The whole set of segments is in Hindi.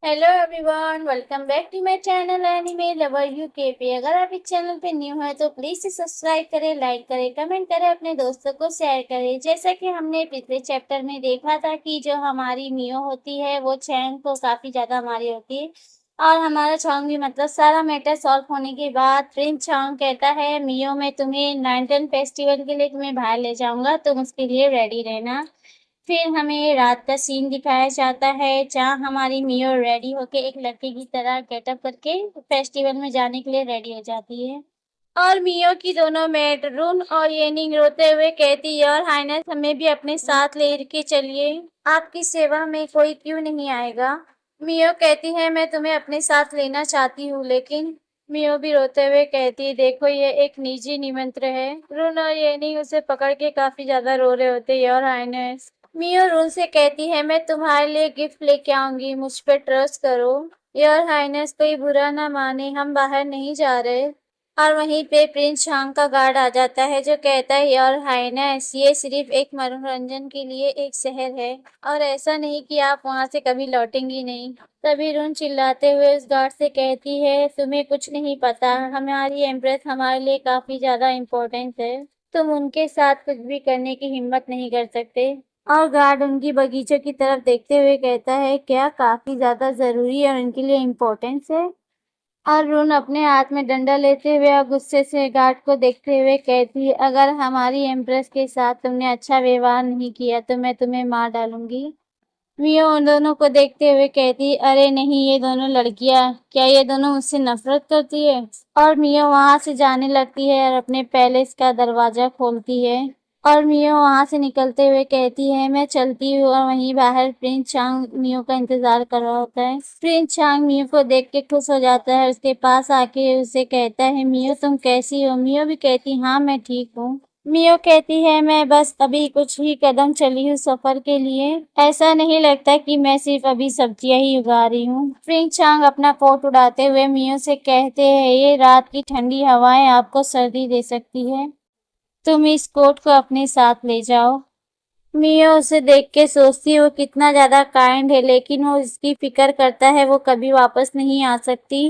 Hello everyone, welcome back to my channel anime lover UKP. अगर आप इस चैनल पे न्यू हैं तो प्लीज़ सब्सक्राइब करें, लाइक करें, कमेंट करें, अपने दोस्तों को शेयर करें। जैसा कि हमने पिछले चैप्टर में देखा था कि जो हमारी मियो होती है वो चैन को काफ़ी ज़्यादा हमारी होती है और हमारा चॉन्ग भी मतलब सारा मैटर सॉल्व होने के बाद प्रिंस चॉन्ग कहता है मियो मैं तुम्हें नाइनटेन फेस्टिवल के लिए तुम्हें बाहर ले जाऊँगा, तुम उसके लिए रेडी रहना। फिर हमें रात का सीन दिखाया जाता है जहाँ हमारी मियो रेडी होके एक लड़के की तरह गेटअप करके फेस्टिवल में जाने के लिए रेडी हो जाती है। और मियो की दोनों मेट रुन और येनिंग रोते हुए कहती योर हाइनेस हमें भी अपने साथ ले के चलिए, आपकी सेवा में कोई क्यों नहीं आएगा। मियो कहती है मैं तुम्हें अपने साथ लेना चाहती हूँ लेकिन मियो भी रोते हुए कहती है देखो ये एक निजी निमंत्रण है। रुन और येनिंग उसे पकड़ के काफी ज्यादा रो रहे होते योर हाइनेस। मियो रुन से कहती है मैं तुम्हारे लिए गिफ्ट लेके आऊंगी, मुझ पे ट्रस्ट करो। योर हाइनेस कोई बुरा ना माने, हम बाहर नहीं जा रहे। और वहीं पे प्रिंस चांग का गार्ड आ जाता है जो कहता है योर हाइनेस ये सिर्फ एक मनोरंजन के लिए एक शहर है और ऐसा नहीं कि आप वहां से कभी लौटेंगी नहीं। तभी रुन चिल्लाते हुए उस गार्ड से कहती है तुम्हें कुछ नहीं पता, हमारी एम्प्रेस हमारे लिए काफी ज्यादा इम्पोर्टेंट है, तुम उनके साथ कुछ भी करने की हिम्मत नहीं कर सकते। और गार्ड उनकी बगीचों की तरफ देखते हुए कहता है क्या काफी ज्यादा जरूरी और उनके लिए इम्पोर्टेंस है। और रुन अपने हाथ में डंडा लेते हुए और गुस्से से गार्ड को देखते हुए कहती है अगर हमारी एम्प्रेस के साथ तुमने अच्छा व्यवहार नहीं किया तो मैं तुम्हें मार डालूंगी। मियो उन दोनों को देखते हुए कहती अरे नहीं ये दोनों लड़कियां, क्या ये दोनों मुझसे नफरत करती है। और मियो वहां से जाने लगती है और अपने पैलेस का दरवाजा खोलती है। और मियो वहां से निकलते हुए कहती है मैं चलती हूँ और वहीं बाहर प्रिंस चांग मियो का इंतजार कर रहा होता है। प्रिंस चांग मियो को देख के खुश हो जाता है, उसके पास आके उसे कहता है मियो तुम कैसी हो। मियो भी कहती हाँ मैं ठीक हूँ। मियो कहती है मैं बस अभी कुछ ही कदम चली हूँ सफर के लिए, ऐसा नहीं लगता कि मैं सिर्फ अभी सब्जियां ही उगा रही हूँ। प्रिंस चांग अपना कोट उड़ाते हुए मियो से कहते हैं ये रात की ठंडी हवाएं आपको सर्दी दे सकती है, तुम इस कोट को अपने साथ ले जाओ। मियो उसे देख के सोचती है वो कितना ज्यादा काइंड है लेकिन वो इसकी फिक्र करता है वो कभी वापस नहीं आ सकती।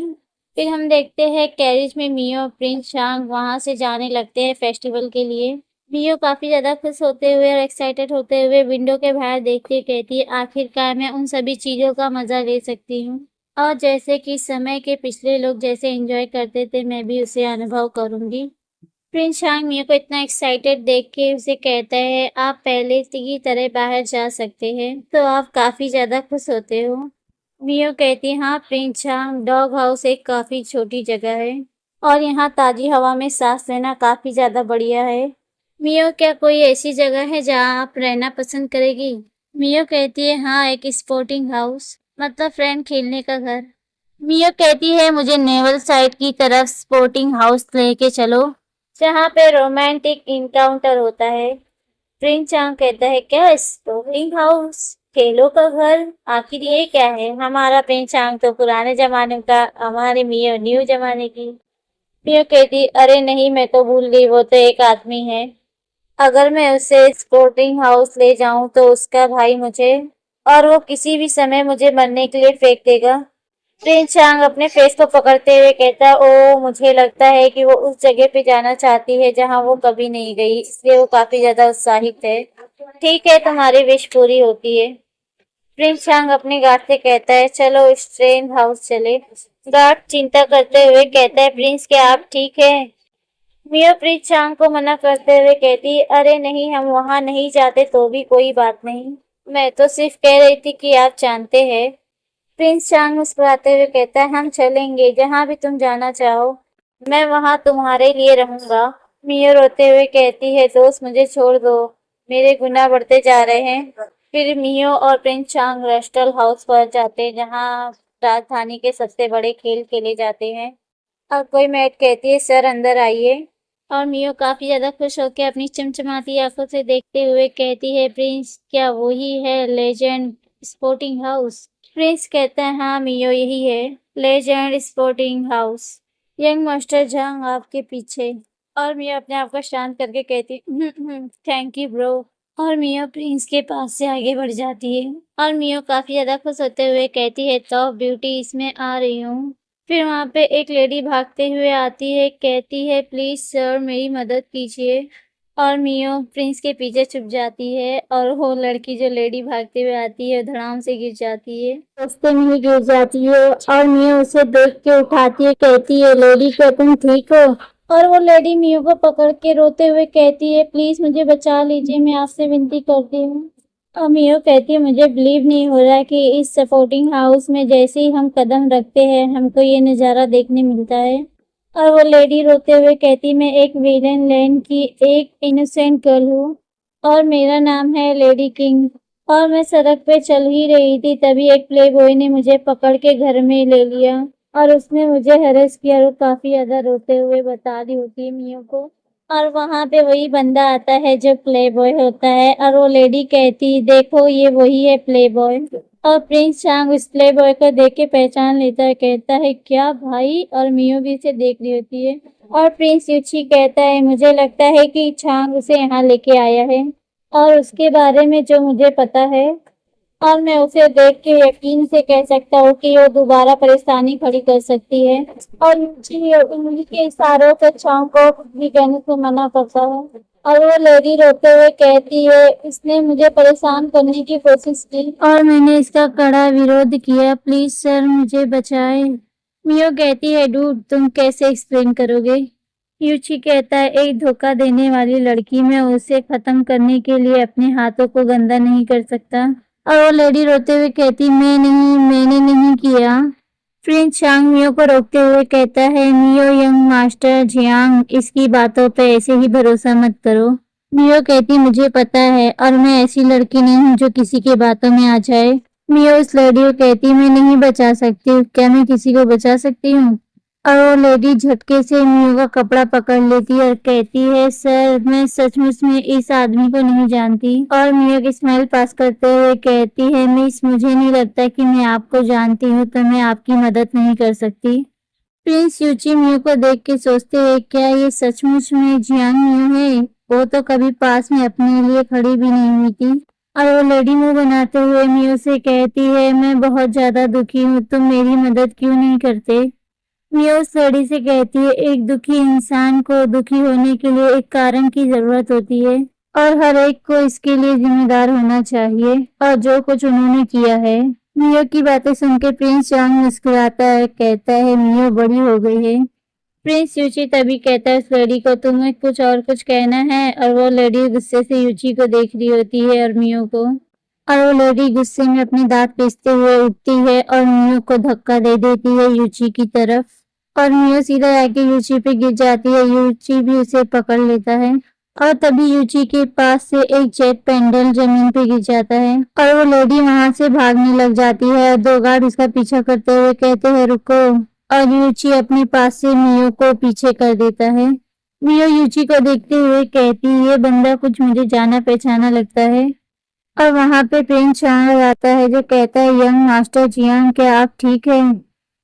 फिर हम देखते हैं कैरिज में मियो और प्रिंस चांग वहां से जाने लगते हैं फेस्टिवल के लिए। मियो काफी ज्यादा खुश होते हुए और एक्साइटेड होते हुए विंडो के बाहर देखते कहती है आखिरकार मैं उन सभी चीजों का मजा ले सकती हूँ और जैसे कि समय के पिछले लोग जैसे एंजॉय करते थे मैं भी उसे अनुभव करूंगी। प्रिंस चांग मियो को इतना एक्साइटेड देख के उसे कहता है आप पहले की तरह बाहर जा सकते हैं, तो आप काफी ज्यादा खुश होते हो। मियो कहती है हाँ प्रिंस चांग, डॉग हाउस एक काफी छोटी जगह है और यहाँ ताजी हवा में सांस लेना काफी ज्यादा बढ़िया है। मियो क्या कोई ऐसी जगह है जहाँ आप रहना पसंद करेगी। मियो कहती है हाँ एक स्पोर्टिंग हाउस, मतलब फ्रेंड खेलने का घर। मियो कहती है मुझे नेवल साइड की तरफ स्पोर्टिंग हाउस लेके चलो जहाँ पे रोमांटिक इनकाउंटर होता है। प्रिंस चांग कहता है क्या स्पोर्टिंग हाउस, खेलों का घर, आखिर ये क्या है। हमारा प्रिंस चांग तो पुराने जमाने का, हमारे मियो न्यू जमाने की। मियो कहती अरे नहीं मैं तो भूल गई वो तो एक आदमी है, अगर मैं उसे स्पोर्टिंग हाउस ले जाऊं तो उसका भाई मुझे और वो किसी भी समय मुझे मरने के लिए फेंक देगा। प्रिंस चांग अपने फेस को पकड़ते हुए कहता है ओ मुझे लगता है कि वो उस जगह पे जाना चाहती है जहां वो कभी नहीं गई, इसलिए वो काफी ज्यादा उत्साहित है। ठीक है तुम्हारी विश पूरी होती है। प्रिंस चांग अपने गार्ड से कहता है चलो इस ट्रेन हाउस चले। गार्ड चिंता करते हुए कहता है प्रिंस क्या आप ठीक है। मियो प्रिंस चांग को मना करते हुए कहती अरे नहीं हम वहां नहीं जाते तो भी कोई बात नहीं, मैं तो सिर्फ कह रही थी कि आप जानते हैं। प्रिंस चांग मुस्कुराते हुए कहता है हम चलेंगे जहां भी तुम जाना चाहो, मैं वहां तुम्हारे लिए रहूंगा। मियो रोते हुए कहती है दोस्त मुझे छोड़ दो, मेरे गुनाह बढ़ते जा रहे हैं। फिर मियो और प्रिंस चांग रेस्टल हाउस पर जाते हैं जहां राजधानी के सबसे बड़े खेल खेले जाते हैं। और कोई मैट कहती है सर अंदर आइए। और मियो काफी ज्यादा खुश होकर अपनी चमचमाती आंखों से देखते हुए कहती है प्रिंस क्या वही है लेजेंड स्पोर्टिंग हाउस। प्रिंस कहता है हाँ मियो यही है legend sporting house, young master जंग आपके पीछे। और मियो अपने आप को शांत करके कहती थैंक यू ब्रो। और मियो प्रिंस के पास से आगे बढ़ जाती है और मियो काफी ज्यादा खुश होते हुए कहती है तो ब्यूटी इसमें आ रही हूँ। फिर वहां पे एक लेडी भागते हुए आती है, कहती है प्लीज सर मेरी मदद कीजिए। और मियो प्रिंस के पीछे छुप जाती है और वो लड़की जो लेडी भागते हुए आती है धड़ाम से गिर जाती है, रास्ते में ही गिर जाती है और मियो उसे देख के उठाती है, कहती है लेडी क्या तुम ठीक हो। और वो लेडी मियो को पकड़ के रोते हुए कहती है प्लीज मुझे बचा लीजिए, मैं आपसे विनती करती हूँ। और मियो कहती है मुझे बिलीव नहीं हो रहा कि इस सपोर्टिंग हाउस में जैसे ही हम कदम रखते हैं हमको ये नज़ारा देखने मिलता है। और वो लेडी रोते हुए कहती मैं एक विलेन लैंड की एक इनोसेंट गर्ल हूँ और मेरा नाम है लेडी किंग। और मैं सड़क पे चल ही रही थी तभी एक प्ले बॉय ने मुझे पकड़ के घर में ले लिया और उसने मुझे हरेस किया और काफी ज्यादा रोते हुए बता रही होती है मियो को। और वहां पे वही बंदा आता है जो प्ले बॉय होता है और वो लेडी कहती देखो ये वही है प्ले बॉय। और प्रिंस चांग उस प्ले बॉय को देख के पहचान लेता है, कहता है क्या भाई, और मियो भी इसे देख रही होती है। और प्रिंस यूची कहता है मुझे लगता है कि चांग उसे यहाँ लेके आया है और उसके बारे में जो मुझे पता है और मैं उसे देख के यकीन से कह सकता हूँ कि वो दोबारा परेशानी खड़ी कर सकती है। और यूची उंगली के इशारों से चांग को कुछ भी कहने से मना करता है और वो लेडी रोते हुए कहती है इसने मुझे परेशान करने की कोशिश की और मैंने इसका कड़ा विरोध किया, प्लीज सर मुझे बचाए। मियो कहती है डूड तुम कैसे एक्सप्लेन करोगे। यूची कहता है एक धोखा देने वाली लड़की, मैं उसे खत्म करने के लिए अपने हाथों को गंदा नहीं कर सकता। और वो लेडी रोते हुए कहती मैंने नहीं किया। प्रिंस चांग मियो को रोकते हुए कहता है मियो यंग मास्टर जियांग इसकी बातों पे ऐसे ही भरोसा मत करो। मियो कहती मुझे पता है और मैं ऐसी लड़की नहीं हूँ जो किसी की बातों में आ जाए। मियो उस लेडी को कहती मैं नहीं बचा सकती, क्या मैं किसी को बचा सकती हूँ। और वो लेडी झटके से मियो का कपड़ा पकड़ लेती है और कहती है सर मैं सचमुच में इस आदमी को नहीं जानती। और मियो की स्माइल पास करते हुए कहती है मिस मुझे नहीं लगता कि मैं आपको जानती हूँ तो मैं आपकी मदद नहीं कर सकती। प्रिंस यूची मियो को देख के सोचते हैं क्या ये सचमुच में जियांग मियो है, वो तो कभी पास में अपने लिए खड़ी भी नहीं हुई थी। और वो लेडी मुंह बनाते हुए मियो से कहती है मैं बहुत ज्यादा दुखी हूँ, तुम मेरी मदद क्यों नहीं करते। मियो उस लड़ी से कहती है एक दुखी इंसान को दुखी होने के लिए एक कारण की जरूरत होती है और हर एक को इसके लिए जिम्मेदार होना चाहिए और जो कुछ उन्होंने किया है। मियो की बातें सुन के प्रिंस चांग मुस्कुराता है, कहता है मियो बड़ी हो गई है। प्रिंस यूची तभी कहता है उस लड़ी को तुम्हें कुछ कहना है। और वो लड़ी गुस्से से यूची को देख रही होती है और मियो को। और वो लड़ी गुस्से में अपने दांत पीसते हुए उठती है और मियो को धक्का दे देती है यूची की तरफ और मियो सीधा आके यूची पे गिर जाती है। यूची भी उसे पकड़ लेता है और तभी यूची के पास से एक जेट पेंडल जमीन पे गिर जाता है और वो लेडी वहां से भागने लग जाती है और दो गार्ड उसका पीछा करते हुए कहते हैं रुको। और यूची अपने पास से मियो को पीछे कर देता है। मियो यूची को देखते हुए कहती ये बंदा कुछ मुझे जाना पहचाना लगता है। और वहां पे प्रिंस चांग आता है जो कहता है यंग मास्टर जियांग क्या आप ठीक है।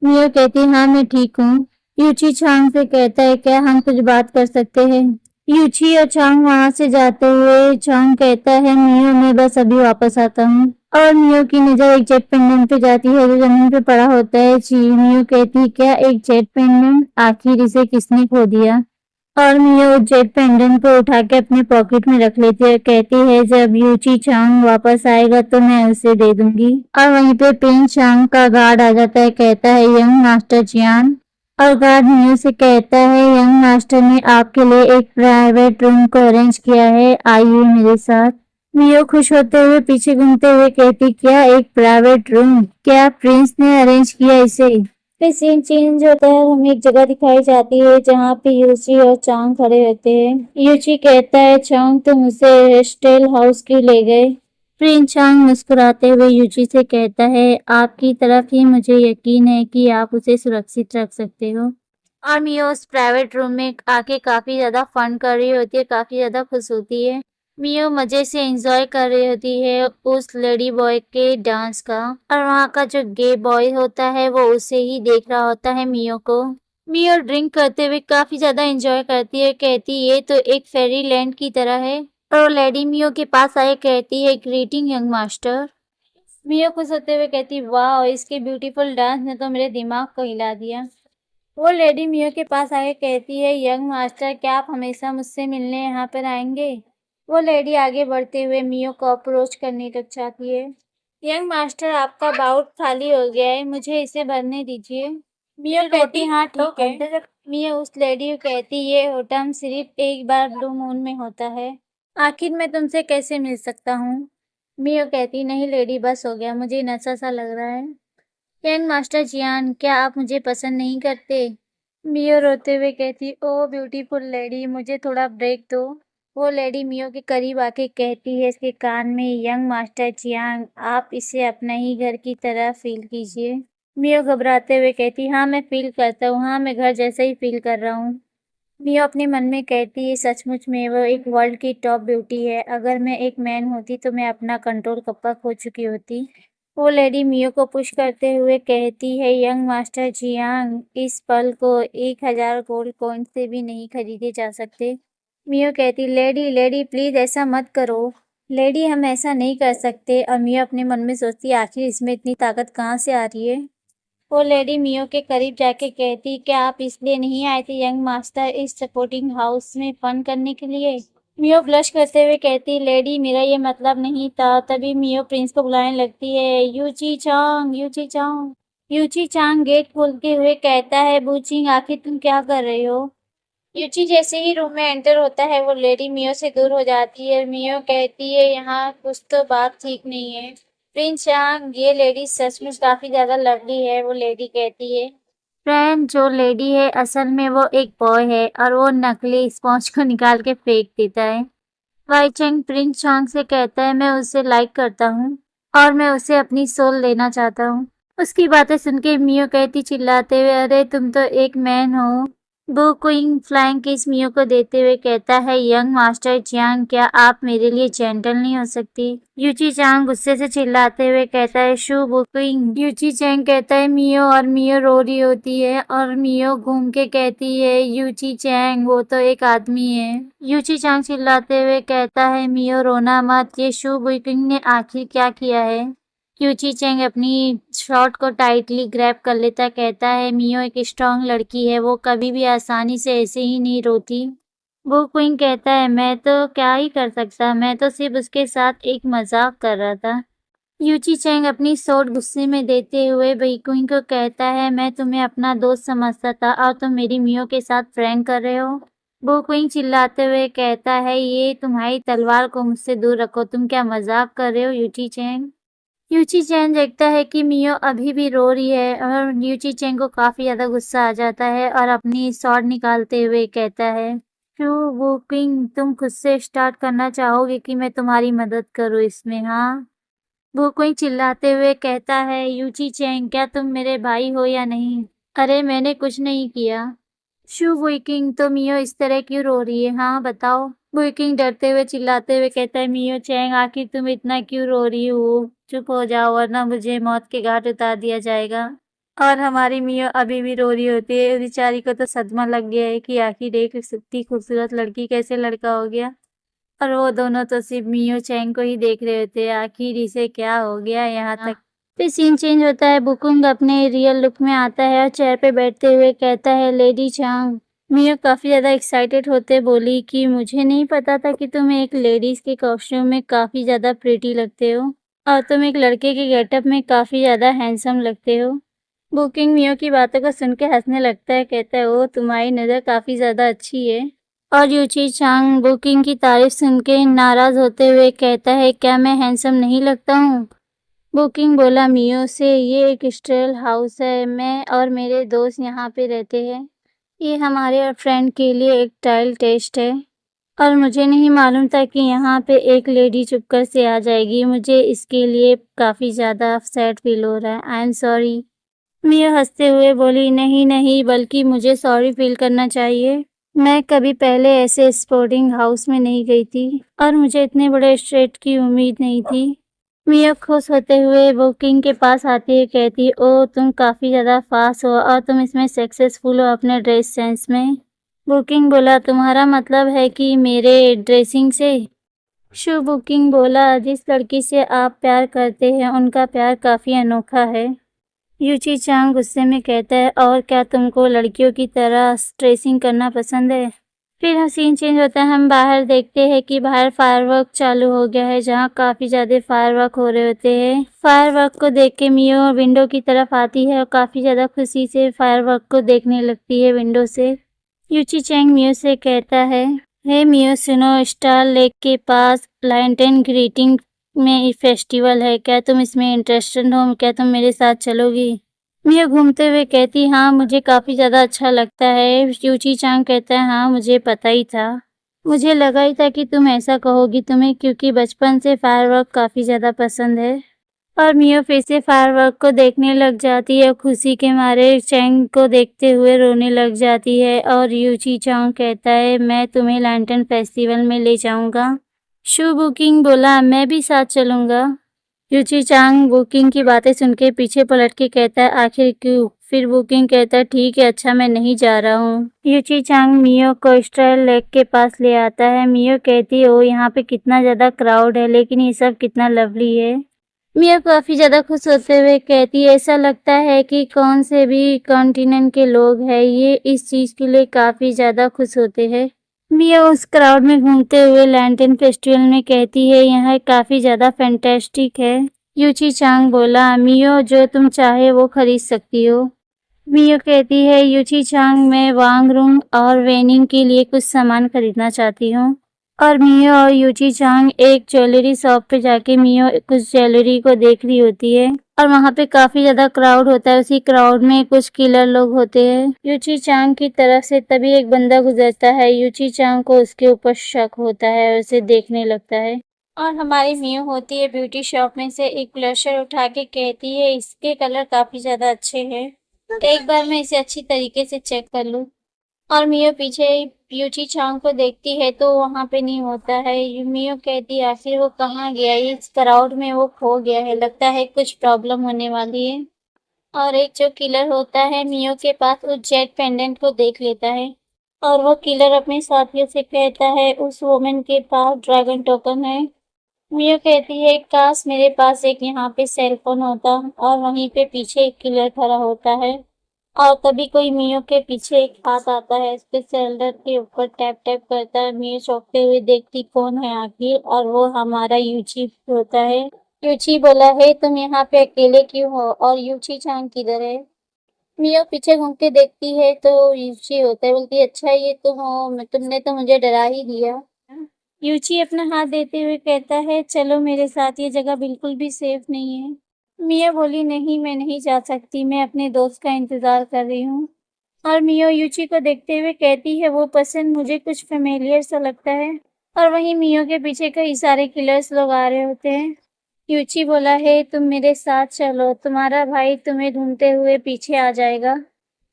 मियो कहती हाँ मैं ठीक हूँ। यूची चांग से कहता है क्या हम कुछ बात कर सकते हैं। यूची और चांग वहां से जाते हुए चांग कहता है मियो मैं बस अभी वापस आता हूँ। और मियो की नजर एक जेट पेंडेंट पे जाती है जो जमीन पे पड़ा होता है। मियो कहती क्या एक जेट पेंडेंट, आखिर इसे किसने खो दिया। और मियो उस जेट पेंडेंट को उठा के अपने पॉकेट में रख लेती है, कहती है जब यूची चांग वापस आएगा तो मैं उसे दे दूंगी। और वहीं पे प्रिंस चांग का गार्ड आ जाता है, कहता है यंग मास्टर जियान। और गार्ड मियो से कहता है यंग मास्टर ने आपके लिए एक प्राइवेट रूम को अरेंज किया है, आइए मेरे साथ। मियो खुश होते हुए पीछे घूमते हुए कहती क्या एक प्राइवेट रूम, क्या प्रिंस ने अरेंज किया इसे। फिर सीन चेंज होता है, हमें एक जगह दिखाई जाती है जहाँ पे यूची और चांग खड़े रहते हैं। यूची कहता है चांग तुम उसे रेस्टेल हाउस क्यों ले गए। प्रिंस चांग मुस्कुराते हुए यूची से कहता है आपकी तरफ ही मुझे यकीन है कि आप उसे सुरक्षित रख सकते हो। और मियो उस प्राइवेट रूम में आके काफी ज्यादा फन कर रही होती है, काफी ज्यादा खुश होती है। मियो मजे से एंजॉय कर रही होती है उस लेडी बॉय के डांस का और वहाँ का जो गे बॉय होता है वो उसे ही देख रहा होता है मियो को। मियो ड्रिंक करते हुए काफी ज्यादा एंजॉय करती है, कहती ये तो एक फेरी लैंड की तरह है। और लेडी मियो के पास आए कहती है ग्रीटिंग यंग मास्टर। मियो खुश होते हुए कहती वाह, इसके ब्यूटीफुल डांस ने तो मेरे दिमाग को हिला दिया। वो लेडी मियो के पास आके कहती है यंग मास्टर, क्या आप हमेशा मुझसे मिलने यहाँ पर आएंगे? वो लेडी आगे बढ़ते हुए मियो को अप्रोच करने लग जाती है। यंग मास्टर, आपका बाउल खाली हो गया है, मुझे इसे भरने दीजिए। मियो कहती हाँ ठीक है। मियो उस लेडी को कहती ये होटम सिर्फ एक बार ब्लू मून में होता है, आखिर मैं तुमसे कैसे मिल सकता हूँ? मियो कहती नहीं लेडी, बस हो गया, मुझे नशा सा लग रहा है। यंग मास्टर जियान, क्या आप मुझे पसंद नहीं करते? मियो रोते हुए कहती ओ ब्यूटीफुल लेडी, मुझे थोड़ा ब्रेक दो। वो लेडी मियो के करीब आके कहती है इसके कान में, यंग मास्टर जियांग, आप इसे अपना ही घर की तरह फील कीजिए। मियो घबराते हुए कहती हाँ मैं फील करता हूँ, हाँ मैं घर जैसा ही फील कर रहा हूँ। मियो अपने मन में कहती है सचमुच में वो एक वर्ल्ड की टॉप ब्यूटी है, अगर मैं एक मैन होती तो मैं अपना कंट्रोल कब का खो चुकी होती। वो लेडी मियो को पुश करते हुए कहती है यंग मास्टर जियांग, इस पल को 1000 गोल्ड कॉइन से भी नहीं खरीदे जा सकते। मियो कहती लेडी लेडी प्लीज ऐसा मत करो। लेडी हम ऐसा नहीं कर सकते। और मियो अपने मन में सोचती आखिर इसमें इतनी ताकत कहाँ से आ रही है। वो लेडी मियो के करीब जाके कहती क्या आप इसलिए नहीं आए थे यंग मास्टर इस सपोर्टिंग हाउस में फन करने के लिए? मियो ब्लश करते हुए कहती लेडी मेरा ये मतलब नहीं था। तभी मियो प्रिंस को बुलाने लगती है यूची चांग यूची चांग। यूची चांग गेट खोलते हुए कहता है बूचिंग आखिर तुम क्या कर रहे हो? यूची जैसे ही रूम में एंटर होता है वो लेडी मियो से दूर हो जाती है। मियो कहती है यहाँ कुछ तो बात ठीक नहीं है। प्रिंस चांग ये लेडी सचमुच काफी ज्यादा लवली है, वो लेडी कहती है। फ्रेंड जो लेडी है असल में वो एक बॉय है और वो नकली स्पॉन्ज को निकाल के फेंक देता है। वाई चेंग प्रिंस चांग से कहता है मैं उसे लाइक करता हूँ और मैं उसे अपनी सोल लेना चाहता हूँ। उसकी बातें सुन के मियो कहती चिल्लाते हुए अरे तुम तो एक मैन हो। बू क्विंग फ्लाइंग किस मियो को देते हुए कहता है यंग मास्टर जियांग, क्या आप मेरे लिए जेंटल नहीं हो सकती? यूची चांग गुस्से से चिल्लाते हुए कहता है शू बू क्विंग। यूची चैंग कहता है मियो और मियो रो रही होती है और मियो घूम के कहती है यूची चैंग वो तो एक आदमी है। यूची चांग चिल्लाते हुए कहता है मियो रोना मत, ये शू बू क्विंग ने आखिर क्या किया है? यूची चैंग अपनी शॉर्ट को टाइटली ग्रैब कर लेता कहता है मियो एक स्ट्रांग लड़की है, वो कभी भी आसानी से ऐसे ही नहीं रोती। वो क्विंग कहता है मैं तो क्या ही कर सकता, मैं तो सिर्फ उसके साथ एक मजाक कर रहा था। यूची चैंग अपनी शॉर्ट गुस्से में देते हुए वही क्विंग को कहता है मैं तुम्हें अपना दोस्त समझता था और तुम मेरी मियो के साथ प्रैंक कर रहे हो। वो क्विंग चिल्लाते हुए कहता है ये तुम्हारी तलवार को मुझसे दूर रखो, तुम क्या मजाक कर रहे हो यूची चैंग? यूची चैंग देखता है कि मियो अभी भी रो रही है और यूची चैंग को काफी ज्यादा गुस्सा आ जाता है और अपनी स्वॉर्ड निकालते हुए कहता है शू वो किंग, तुम खुद से स्टार्ट करना चाहोगे कि मैं तुम्हारी मदद करूं इसमें? हाँ। वो क्विंग चिल्लाते हुए कहता है यूची चैंग, क्या तुम मेरे भाई हो या नहीं? अरे मैंने कुछ नहीं किया। शू वुइकिंग, तो मियो इस तरह क्यों रो रही है? हाँ बताओ। वुइकिंग डरते हुए चिल्लाते हुए कहता है मियो चैंग आखिर तुम इतना क्यों रो रही हो? चुप हो जाओ वरना मुझे मौत के घाट उतार दिया जाएगा। और हमारी मियो अभी भी रो रही होती है। बेचारी को तो सदमा लग गया है कि आखिर एक इतनी खूबसूरत लड़की कैसे लड़का हो गया। और वो दोनों तो सिर्फ मियो चैंग को ही देख रहे होते हैं, आखिर इसे क्या हो गया यहाँ तक। फिर सीन चेंज होता है। बुकुंग अपने रियल लुक में आता है और चेयर पे बैठते हुए कहता है लेडी चांग। मियो काफी ज्यादा एक्साइटेड होते बोली कि मुझे नहीं पता था कि तुम एक लेडीज के कॉस्ट्यूम में काफी ज्यादा प्रिटी लगते हो और तुम एक लड़के के गेटअप में काफी ज्यादा हैंडसम लगते हो। बुकिंग मियो की बातों को सुन के हंसने लगता है, कहता है ओ तुम्हारी नज़र काफी ज्यादा अच्छी है। और यूची चांग बुकिंग की तारीफ सुन के नाराज होते हुए कहता है क्या मैं हैंडसम नहीं लगता हूँ? बुकिंग बोला मियो से ये एक स्ट्रेल हाउस है, मैं और मेरे दोस्त यहाँ पे रहते हैं, ये हमारे और फ्रेंड के लिए एक ट्रायल टेस्ट है और मुझे नहीं मालूम था कि यहाँ पे एक लेडी चुपकर से आ जाएगी, मुझे इसके लिए काफ़ी ज़्यादा सैड फील हो रहा है, आई एम सॉरी। मियो हंसते हुए बोली नहीं नहीं, बल्कि मुझे सॉरी फील करना चाहिए, मैं कभी पहले ऐसे स्पोर्टिंग हाउस में नहीं गई थी और मुझे इतने बड़े स्ट्रेट की उम्मीद नहीं थी। मियो खुश होते हुए बुकिंग के पास आती है, कहती ओ तुम काफ़ी ज़्यादा फास्ट हो और तुम इसमें सक्सेसफुल हो अपने ड्रेस सेंस में। बुकिंग बोला तुम्हारा मतलब है कि मेरे ड्रेसिंग से? शु बुकिंग बोला, जिस लड़की से आप प्यार करते हैं उनका प्यार काफी अनोखा है। यूची चांग गुस्से में कहता है, और क्या तुमको लड़कियों की तरह स्ट्रेसिंग करना पसंद है? फिर सीन चेंज होता है, हम बाहर देखते हैं कि बाहर फायरवर्क चालू हो गया है, जहाँ काफी ज्यादा फायरवर्क हो रहे होते हैं। फायरवर्क को देख के मियो विंडो की तरफ आती है और काफी ज्यादा खुशी से फायरवर्क को देखने लगती है विंडो से। यूची चैंग मियो से कहता है, हे मियो सुनो, स्टार लेक के पास लैंटर्न ग्रीटिंग में फेस्टिवल है, क्या तुम इसमें इंटरेस्टेड हो? क्या तुम मेरे साथ चलोगी? मियो घूमते हुए कहती, हाँ मुझे काफी ज्यादा अच्छा लगता है। यूची चांग कहता है, हाँ मुझे पता ही था, मुझे लगा ही था कि तुम ऐसा कहोगी, तुम्हें क्योंकि बचपन से फायरवर्क काफी ज्यादा पसंद है। और मियो फिर से फायरवर्क को देखने लग जाती है, खुशी के मारे चैंग को देखते हुए रोने लग जाती है। और यूची चांग कहता है, मैं तुम्हें लैंटर्न फेस्टिवल में ले जाऊंगा। शु बुकिंग बोला, मैं भी साथ चलूंगा। यूची चांग बुकिंग की बातें सुन के पीछे पलट के कहता है, आखिर क्यों? फिर बुकिंग कहता है, ठीक है, अच्छा मैं नहीं जा रहा हूँ। यूची चांग मियो को स्टार लेक के पास ले आता है। मियो कहती है, ओ यहाँ पे कितना ज्यादा क्राउड है, लेकिन ये सब कितना लवली है। मियो काफी ज्यादा खुश होते हुए कहती है, ऐसा लगता है कि कौन से भी कॉन्टिनेंट के लोग हैं, ये इस चीज के लिए काफी ज्यादा खुश होते हैं। मियो उस क्राउड में घूमते हुए लैंटर्न फेस्टिवल में कहती है, यह काफी ज्यादा फैंटास्टिक है। यूची चांग बोला, मियो जो तुम चाहे वो खरीद सकती हो। मियो कहती है, यूची चांग मैं वांग रुंग और वेनिंग के लिए कुछ सामान खरीदना चाहती हूँ। और मियो और यूची चांग एक ज्वेलरी शॉप पे जाके मियो कुछ ज्वेलरी को देख रही होती है, और वहाँ पे काफी ज्यादा क्राउड होता है। उसी क्राउड में कुछ किलर लोग होते हैं। यूची चांग की तरफ से तभी एक बंदा गुजरता है। यूची चांग को उसके ऊपर शक होता है और उसे देखने लगता है। और हमारी मियो होती है ब्यूटी शॉप में से एक ब्लशर उठा के कहती है, इसके कलर काफी ज्यादा अच्छे हैं, एक बार मैं इसे अच्छी तरीके से चेक कर लूं। और मियो पीछे यूची चांग को देखती है तो वहां पे नहीं होता है। मियो कहती है, आखिर वो कहाँ गया? इस क्राउड में वो खो गया है, लगता है कुछ प्रॉब्लम होने वाली है। और एक जो किलर होता है मियो के पास उस जेट पेंडेंट को देख लेता है, और वो किलर अपने साथियों से कहता है, उस वुमेन के पास ड्रैगन टोकन है। मियो कहती है, काश मेरे पास एक यहाँ पे सेल फोन होता। और वहीं पे पीछे एक किलर खड़ा होता है, और तभी कोई मियो के पीछे एक हाथ आता है, इसके सिलेंडर के ऊपर टैप टैप करता है। मियो चौंकते हुए देखती कौन है आखिर, और वो हमारा यूची होता है। यूची बोला, है तुम यहाँ पे अकेले क्यों हो, और यूची चांग किधर है? मियो पीछे घूम के देखती है तो यूची होता है। बोलती, अच्छा ये तुम हो, तुमने तो मुझे डरा ही दिया। यूची अपना हाथ देते हुए कहता है, चलो मेरे साथ, ये जगह बिल्कुल भी सेफ नहीं है। मियो बोली, नहीं मैं नहीं जा सकती, मैं अपने दोस्त का इंतजार कर रही हूँ। और मियो यूची को देखते हुए कहती है, वो पसंद मुझे कुछ फेमिलियर सा लगता है। और वहीं मियो के पीछे कई सारे किलर्स लोग आ रहे होते हैं। यूची बोला, है तुम मेरे साथ चलो, तुम्हारा भाई तुम्हें ढूंढते हुए पीछे आ जाएगा।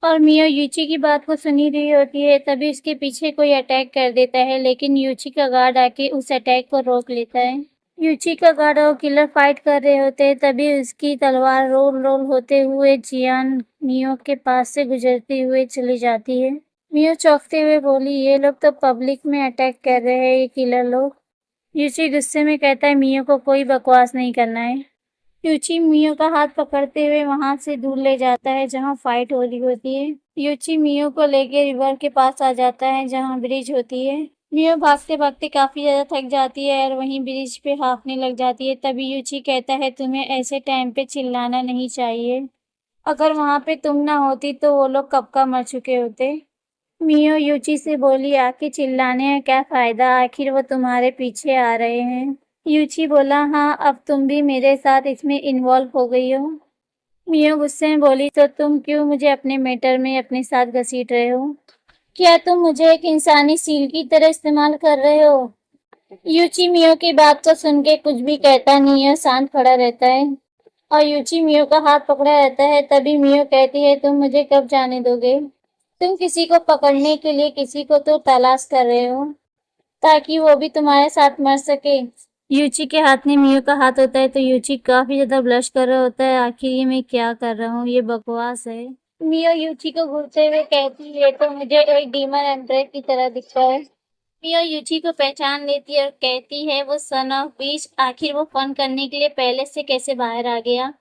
और मियो यूची की बात को सुन ही रही होती है, तभी उसके पीछे कोई अटैक कर देता है, लेकिन यूची का गार्ड आके उस अटैक को रोक लेता है। यूची का गार्ड और किलर फाइट कर रहे होते हैं, तभी उसकी तलवार रोल रोल होते हुए जियान मियो के पास से गुजरते हुए चली जाती है। मियो चौंकते हुए बोली, ये लोग तो पब्लिक में अटैक कर रहे हैं, ये किलर लोग। यूची गुस्से में कहता है, मियो को कोई बकवास नहीं करना है। यूची मियो का हाथ पकड़ते हुए वहां से दूर ले जाता है जहां फाइट हो रही होती है। यूची मियो को लेके रिवर के पास आ जाता है जहां ब्रिज होती है। मियो भागते भागते काफी ज्यादा थक जाती है और वहीं ब्रिज पे हांफने लग जाती है। तभी यूची कहता है, तुम्हें ऐसे टाइम पे चिल्लाना नहीं चाहिए, अगर वहां पे तुम ना होती तो वो लोग कब का मर चुके होते। मियो यूची से बोली, आखिर चिल्लाने का क्या फायदा, आखिर वो तुम्हारे पीछे आ रहे हैं। यूची बोला, हाँ अब तुम भी मेरे साथ इसमें इन्वॉल्व हो गई हो। मियो गुस्से में बोली, तो तुम क्यों मुझे अपने मैटर में अपने साथ घसीट रहे हो? क्या तुम मुझे एक इंसानी सील की तरह इस्तेमाल कर रहे हो? यूची मियो की बात को सुन के कुछ भी कहता नहीं है, शांत खड़ा रहता है। और यूची मियो का हाथ पकड़ा रहता है। तभी मियो कहती है, तुम मुझे कब जाने दोगे? तुम किसी को पकड़ने के लिए किसी को तो तलाश कर रहे हो, ताकि वो भी तुम्हारे साथ मर सके। यूची के हाथ में मियो का हाथ होता है तो यूची काफी ज्यादा ब्लश कर रहा होता है, आखिर ये मैं क्या कर रहा हूँ, ये बकवास है। मियो यूची को घूरते हुए कहती है, तो मुझे एक डीमन एम्प्रेस की तरह दिखता है। मियो यूची को पहचान लेती है और कहती है वो सन ऑफ बीच, आखिर वो फन करने के लिए पहले से कैसे बाहर आ गया।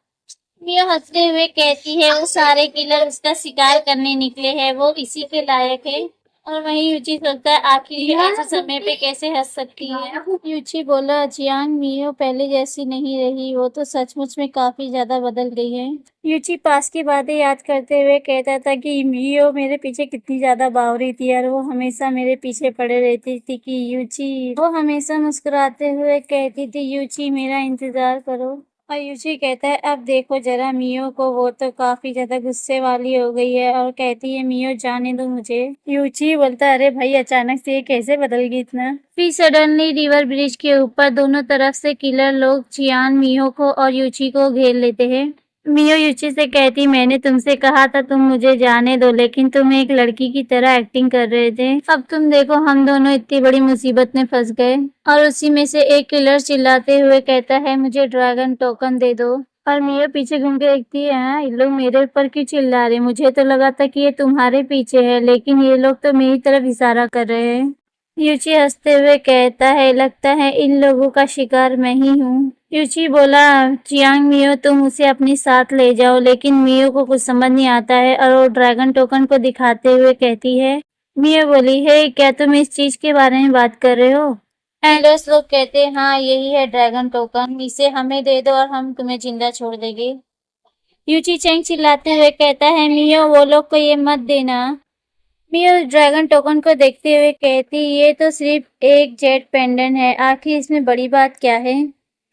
मियो हंसते हुए कहती है वो सारे किलर उसका शिकार करने निकले हैं, वो इसी के लायक है। और वहीं यूची सोचता है आखिर ये ऐसे समय पे कैसे हंस सकती है। यूची बोला जियांग मियो पहले जैसी नहीं रही, वो तो सचमुच में काफी ज्यादा बदल गई है। यूची पास की बातें याद करते हुए कहता था कि मियो मेरे पीछे कितनी ज्यादा बावरी थी और वो हमेशा मेरे पीछे पड़े रहती थी कि यूची, वो हमेशा मुस्कुराते हुए कहती थी यूची मेरा इंतजार करो। आयुषी कहता है अब देखो जरा मियो को, वो तो काफी ज्यादा गुस्से वाली हो गई है और कहती है मियो जाने दो मुझे। यूची बोलता है अरे भाई अचानक से ये कैसे बदल गई इतना। फिर सडनली रिवर ब्रिज के ऊपर दोनों तरफ से किलर लोग चियान मियो को और यूची को घेर लेते हैं। मियो यूची से कहती मैंने तुमसे कहा था तुम मुझे जाने दो, लेकिन तुम एक लड़की की तरह एक्टिंग कर रहे थे। अब तुम देखो हम दोनों इतनी बड़ी मुसीबत में फंस गए। और उसी में से एक किलर चिल्लाते हुए कहता है मुझे ड्रैगन टोकन दे दो। और मियो पीछे घूम के देखती है हाँ ये लोग मेरे ऊपर क्यों चिल्ला रहे, मुझे तो लगा था कि ये तुम्हारे पीछे है, लेकिन ये लोग तो मेरी तरफ इशारा कर रहे हैं। यूची हंसते हुए कहता है लगता है इन लोगों का शिकार मैं ही हूँ। यूची बोला चियांग मियो तुम उसे अपने साथ ले जाओ, लेकिन मियो को कुछ समझ नहीं आता है और वो ड्रैगन टोकन को दिखाते हुए कहती है। मियो बोली है क्या तुम इस चीज के बारे में बात कर रहे हो। एल्डर्स लोग कहते हैं हाँ यही है ड्रैगन टोकन, इसे हमें दे दो और हम तुम्हें जिंदा छोड़ देंगे। यूची चैंग चिल्लाते हुए कहता है मियो वो लोग को ये मत देना। मियो ड्रैगन टोकन को देखते हुए कहती ये तो सिर्फ एक जेट पेंडेंट है, आखिर इसमें बड़ी बात क्या है।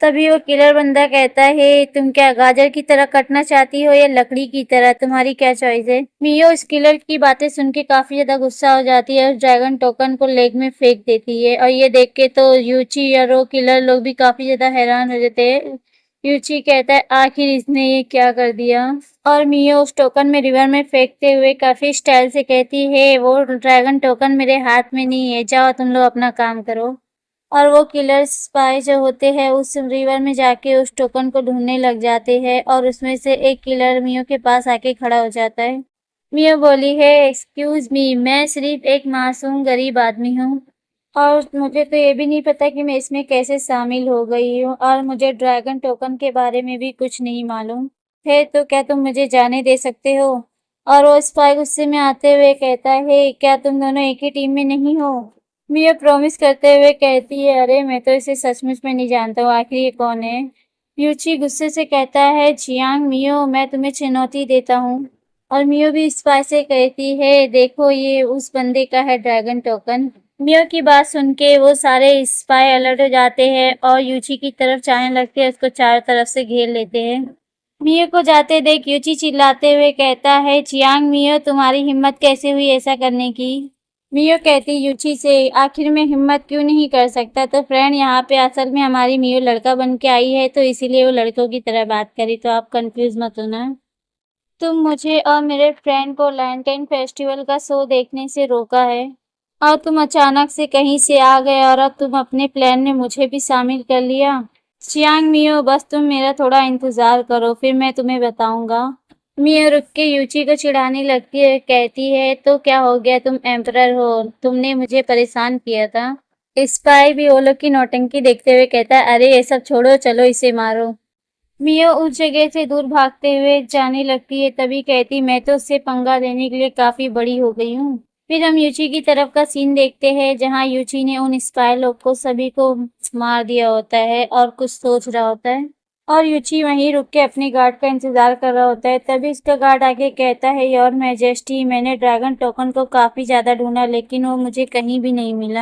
तभी वो किलर बंदा कहता है तुम क्या गाजर की तरह कटना चाहती हो या लकड़ी की तरह, तुम्हारी क्या चॉइस है। मियो इस किलर की बातें सुन के काफी ज्यादा गुस्सा हो जाती है और ड्रैगन टोकन को लेग में फेंक देती है। और ये देख के तो यूची और वो किलर लोग भी काफी ज्यादा हैरान हो जाते हैं। यूची कहता है आखिर इसने ये क्या कर दिया। और मियो उस टोकन में रिवर में फेंकते हुए काफी स्टाइल से कहती है वो ड्रैगन टोकन मेरे हाथ में नहीं है, जाओ तुम लोग अपना काम करो। और वो किलर स्पाई जो होते हैं उस रिवर में जाके उस टोकन को ढूंढने लग जाते हैं और उसमें से एक किलर मियो के पास आके खड़ा हो जाता है। मियो बोली है एक्सक्यूज मी, मैं सिर्फ एक मासूम गरीब आदमी हूँ और मुझे तो ये भी नहीं पता कि मैं इसमें कैसे शामिल हो गई हूँ और मुझे ड्रैगन टोकन के बारे में भी कुछ नहीं मालूम है, तो क्या तुम मुझे जाने दे सकते हो। और वो स्पाई गुस्से में आते हुए कहता है क्या तुम दोनों एक ही टीम में नहीं हो। मियो प्रॉमिस करते हुए कहती है अरे मैं तो इसे सचमुच में नहीं जानता हूँ, आखिर ये कौन है। यूची गुस्से से कहता है जियांग मियो मैं तुम्हें चुनौती देता हूँ। और मियो भी स्पाई से कहती है देखो ये उस बंदे का है ड्रैगन टोकन। मियो की बात सुन के वो सारे स्पाई अलर्ट हो जाते हैं और यूची की तरफ जाने लगते हैं, उसको चारों तरफ से घेर लेते हैं। मियो को जाते देख यूची चिल्लाते हुए कहता है चियांग मियो तुम्हारी हिम्मत कैसे हुई ऐसा करने की। मियो कहती यूची से आखिर में हिम्मत क्यों नहीं कर सकता, तो फ्रेंड यहाँ पे असल में हमारी मियो लड़का बन के आई है तो इसीलिए वो लड़कों की तरह बात करी, तो आप कंफ्यूज मत होना। तुम मुझे और मेरे फ्रेंड को लैंटेन फेस्टिवल का शो देखने से रोका है और तुम अचानक से कहीं से आ गए और अब तुम अपने प्लान में मुझे भी शामिल कर लिया। चियांग मियो बस तुम मेरा थोड़ा इंतजार करो फिर मैं तुम्हें बताऊंगा। मियो रुक के यूची को चिढ़ाने लगती है, कहती है तो क्या हो गया, तुम एम्परर हो, तुमने मुझे परेशान किया था। स्पाई भी वो लोग की नौटंकी देखते हुए कहता है अरे ये सब छोड़ो चलो इसे मारो। मियो उस जगह से दूर भागते हुए जाने लगती है, तभी कहती मैं तो उससे पंगा लेने के लिए काफी बड़ी हो गई हूँ। फिर हम यूची की तरफ का सीन देखते हैं जहाँ यूची ने उन स्पाई लोग को सभी को मार दिया होता है और कुछ सोच रहा होता है। और यूची वहीं रुक के अपने गार्ड का इंतजार कर रहा होता है, तभी उसका गार्ड आके कहता है योर मैजेस्टी मैंने ड्रैगन टोकन को काफी ज्यादा ढूंढा लेकिन वो मुझे कहीं भी नहीं मिला।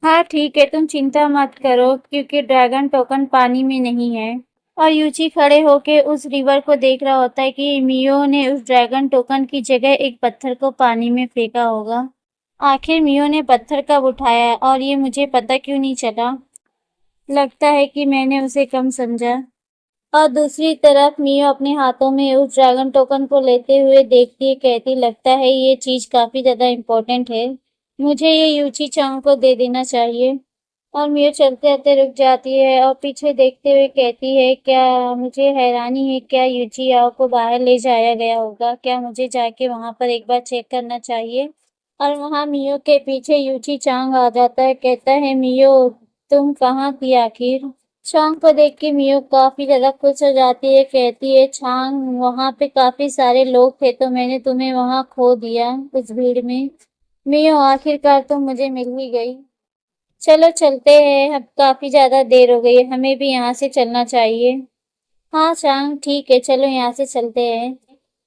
हाँ ठीक है तुम चिंता मत करो क्योंकि ड्रैगन टोकन पानी में नहीं है। और यूची खड़े होके उस रिवर को देख रहा होता है कि मियो ने उस ड्रैगन टोकन की जगह एक पत्थर को पानी में फेंका होगा। आखिर मियो ने पत्थर कब उठाया और ये मुझे पता क्यों नहीं चला, लगता है कि मैंने उसे कम समझा। और दूसरी तरफ मियो अपने हाथों में उस ड्रैगन टोकन को लेते हुए देखती है, कहती लगता है ये चीज काफी ज्यादा इम्पोर्टेंट है, मुझे ये यूची चांग को दे देना चाहिए। और मियो चलते चलते रुक जाती है और पीछे देखते हुए कहती है क्या मुझे हैरानी है, क्या यूची याओ को बाहर ले जाया गया होगा, क्या मुझे जाके वहां पर एक बार चेक करना चाहिए। और वहाँ मियो के पीछे यूची चांग आ जाता है, कहता है मियो तुम कहाँ थी आखिर। चांग को देख के मियो काफी ज्यादा खुश हो जाती है, कहती है चांग वहाँ पे काफी सारे लोग थे तो मैंने तुम्हें वहाँ खो दिया उस भीड़ में। मियो आखिरकार तुम मुझे मिल ही गई। चलो चलते हैं, अब काफी ज्यादा देर हो गई है, हमें भी यहाँ से चलना चाहिए। हाँ चांग ठीक है, चलो यहाँ से चलते हैं।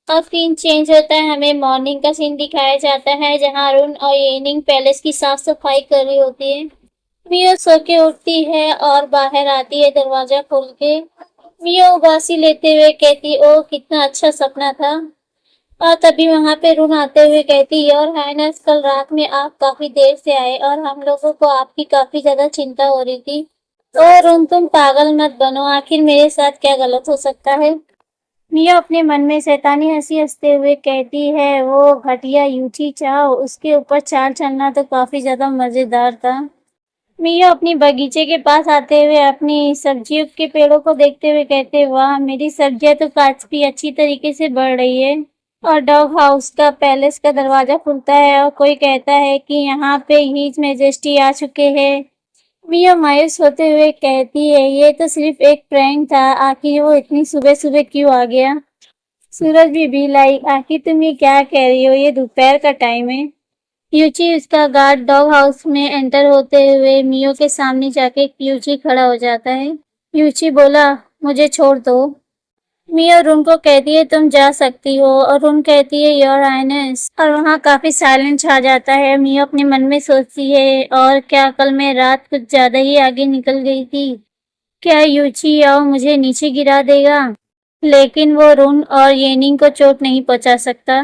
अब सीन चेंज होता है, हमें मॉर्निंग का सीन दिखाया जाता है जहाँ अरुण और येनिंग पैलेस की साफ सफाई कर रही होती है। मियो सो के उठती है और बाहर आती है दरवाजा खोल के। मियो उबासी लेते हुए कहती ओह कितना अच्छा सपना था। और तभी वहां पे रुन आते हुए कहती योर हाइनेस कल रात में आप काफी देर से आए और हम लोगों को आपकी काफी ज्यादा चिंता हो रही थी। तो रुन तुम पागल मत बनो, आखिर मेरे साथ क्या गलत हो सकता है। मिया अपने मन में शैतानी हंसी हंसते हुए कहती है वो घटिया यूची चाओ, उसके ऊपर चाल चलना तो काफी ज्यादा मजेदार था। मिया अपनी बगीचे के पास आते हुए अपनी सब्जियों के पेड़ों को देखते हुए कहते वाह मेरी सब्जियां तो काफी अच्छी तरीके से बढ़ रही है। और डॉग हाउस का पैलेस का दरवाजा खुलता है और कोई कहता है कि यहाँ पे हिज मेजेस्टी आ चुके हैं। मिया मायूस होते हुए कहती है ये तो सिर्फ एक प्रैंक था, आखिर वो इतनी सुबह सुबह क्यों आ गया। सूरज भी लाई आखिर तुम ये क्या कह रही हो, ये दोपहर का टाइम है। यूची उसका गार्ड डॉग हाउस में एंटर होते हुए मियो के सामने जाके यूची खड़ा हो जाता है। यूची बोला मुझे छोड़ दो। मियो रुन को कहती है तुम जा सकती हो और रुन कहती है योर हाइनेस। और वहाँ काफी साइलेंस छा जाता है। मियो अपने मन में सोचती है और क्या कल मैं रात कुछ ज्यादा ही आगे निकल गई थी, क्या यूची याओ मुझे नीचे गिरा देगा, लेकिन वो रुन और येनिंग को चोट नहीं पहुंचा सकता।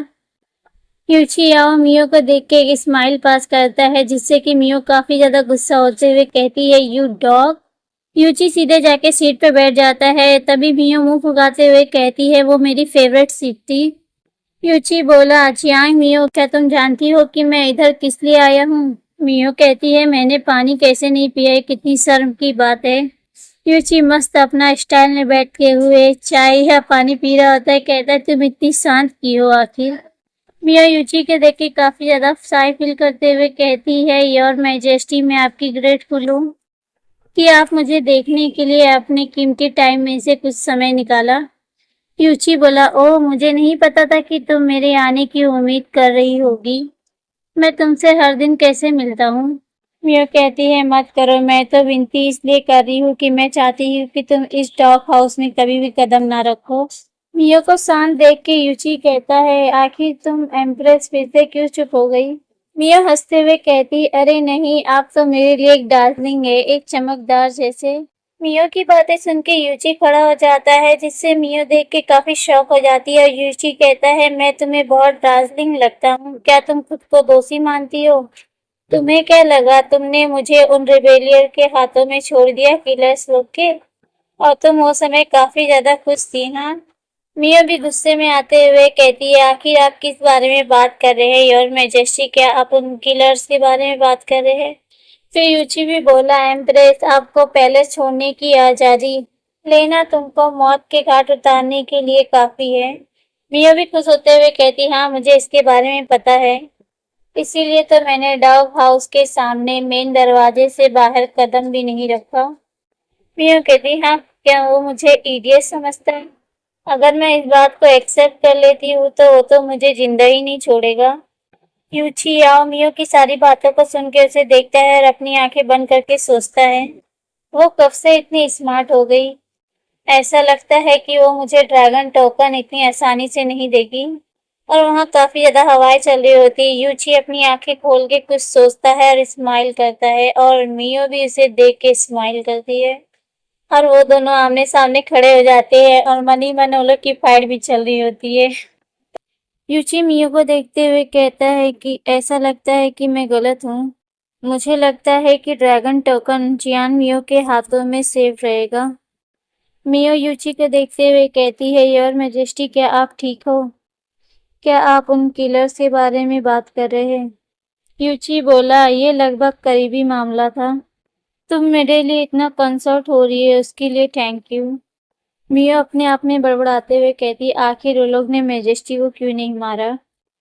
यूची याओ मियो को देख के एक स्माइल पास करता है जिससे कि मियो काफी ज्यादा गुस्सा होते हुए कहती है यू डॉग। यूची सीधे जाके सीट पे बैठ जाता है, तभी मियो मुंह फुगाते हुए कहती है वो मेरी फेवरेट सीट थी। यूची बोला चियांग मियो क्या तुम जानती हो कि मैं इधर किस लिए आया हूँ। मियो कहती है मैंने पानी कैसे नहीं पिया, ये कितनी शर्म की बात है। यूची मस्त अपना स्टाइल में बैठे हुए चाय या पानी पी रहा होता है, कहता है तुम इतनी शांत की हो आखिर। मिया यूची के देख के काफी ज्यादा शाय फील करते हुए कहती है योर मैजेस्टी मैं आपकी ग्रेटफुल हूँ कि आप मुझे देखने के लिए अपने कीमती टाइम में से कुछ समय निकाला। यूची बोला ओह मुझे नहीं पता था कि तुम मेरे आने की उम्मीद कर रही होगी, मैं तुमसे हर दिन कैसे मिलता हूँ। मिया कहती है मत करो, मैं तो विनती इसलिए कर रही हूँ कि मैं चाहती हूँ कि तुम इस डॉग हाउस में कभी भी कदम ना रखो। मियो को शांत देख के यूची कहता है आखिर तुम एम्प्रेस फिर से क्यों चुप हो गई। मियो हंसते हुए कहती अरे नहीं आप तो मेरे लिए एक डार्लिंग है, एक चमकदार जैसे। मियो की बातें सुन के यूची खड़ा हो जाता है जिससे मियो देख के काफी शॉक हो जाती है और यूची कहता है मैं तुम्हें बहुत डार्लिंग लगता हूँ, क्या तुम खुद को दोषी मानती हो। तुम्हें क्या लगा तुमने मुझे उन रिबेलियर के हाथों में छोड़ दिया किलर्स लोग के, और तुम वो समय काफी ज्यादा खुश थी हाँ। मिया भी गुस्से में आते हुए कहती है आखिर आप किस बारे में बात कर रहे हैं योर मैजेस्टी, क्या आप उन किलर्स के बारे में बात कर रहे हैं। फिर यूची भी बोला एम्प्रेस आपको पैलेस छोड़ने की आजादी लेना तुमको मौत के घाट उतारने के लिए काफी है। मिया भी खुश होते हुए कहती हाँ मुझे इसके बारे में पता है, इसीलिए तो मैंने डॉग हाउस के सामने मेन दरवाजे से बाहर कदम भी नहीं रखा। मिया कहती हाँ क्या वो मुझे इडियट समझता है, अगर मैं इस बात को एक्सेप्ट कर लेती हूँ तो वो तो मुझे जिंदा ही नहीं छोड़ेगा। यूची याओ मियो की सारी बातों को सुन के उसे देखता है और अपनी आंखें बंद करके सोचता है वो कब से इतनी स्मार्ट हो गई, ऐसा लगता है कि वो मुझे ड्रैगन टोकन इतनी आसानी से नहीं देगी। और वहाँ काफी ज्यादा हवाएं चल रही होती है। यूची अपनी आंखें खोल के कुछ सोचता है और स्माइल करता है और मियो भी उसे देख के स्माइल करती है और वो दोनों आमने सामने खड़े हो जाते हैं और मन ही मन उन लोग की फाइट भी चल रही होती है। यूची मियो को देखते हुए कहता है कि ऐसा लगता है कि मैं गलत हूँ, मुझे लगता है कि ड्रैगन टोकन जियान मियो के हाथों में सेफ रहेगा। मियो यूची को देखते हुए कहती है योर मैजेस्टी क्या आप ठीक हो, क्या आप उन किलर्स के बारे में बात कर रहे हैं। यूची बोला ये लगभग करीबी मामला था, तुम मेरे लिए इतना कंसर्ट हो रही है उसके लिए थैंक यू। मियो अपने आप में बड़बड़ाते हुए कहती आखिर वो लोग ने मैजेस्टी को क्यों नहीं मारा।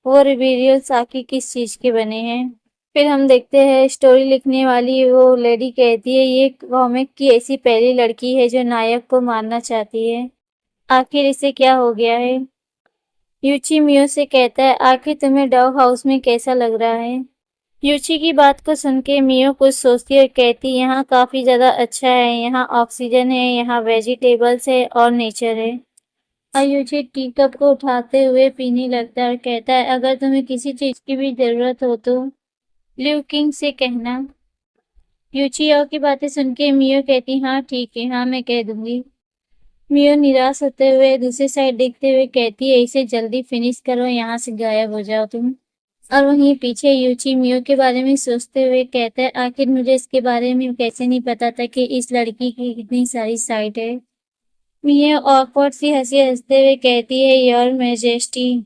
वो रिवीरियल्स आखिर किस चीज के बने हैं। फिर हम देखते हैं स्टोरी लिखने वाली वो लेडी कहती है ये कॉमिक की ऐसी पहली लड़की है जो नायक को मारना चाहती है। आखिर इसे क्या हो गया है। यूची मियो से कहता है आखिर तुम्हें डॉग हाउस में कैसा लग रहा है। यूची की बात को सुन के मियो कुछ सोचती और कहती यहाँ काफी ज्यादा अच्छा है, यहाँ ऑक्सीजन है, यहाँ वेजिटेबल्स है और नेचर है। और यूची टी कप को उठाते हुए पीने लगता है और कहता है अगर तुम्हें किसी चीज की भी जरूरत हो तो लिव किंग से कहना। यूचियो की बातें सुन के मियो कहती हाँ ठीक है, हाँ मैं कह दूंगी। मियो निराश होते हुए दूसरी साइड देखते हुए कहती है इसे जल्दी फिनिश करो, यहाँ से गायब हो जाओ तुम। और वहीं पीछे यूची मियो के बारे में सोचते हुए कहता है आखिर मुझे इसके बारे में कैसे नहीं पता था कि इस लड़की की कितनी सारी साइड है। मियो ऑकवर्ड सी हंसी हंसते हुए कहती है योर मैजेस्टी,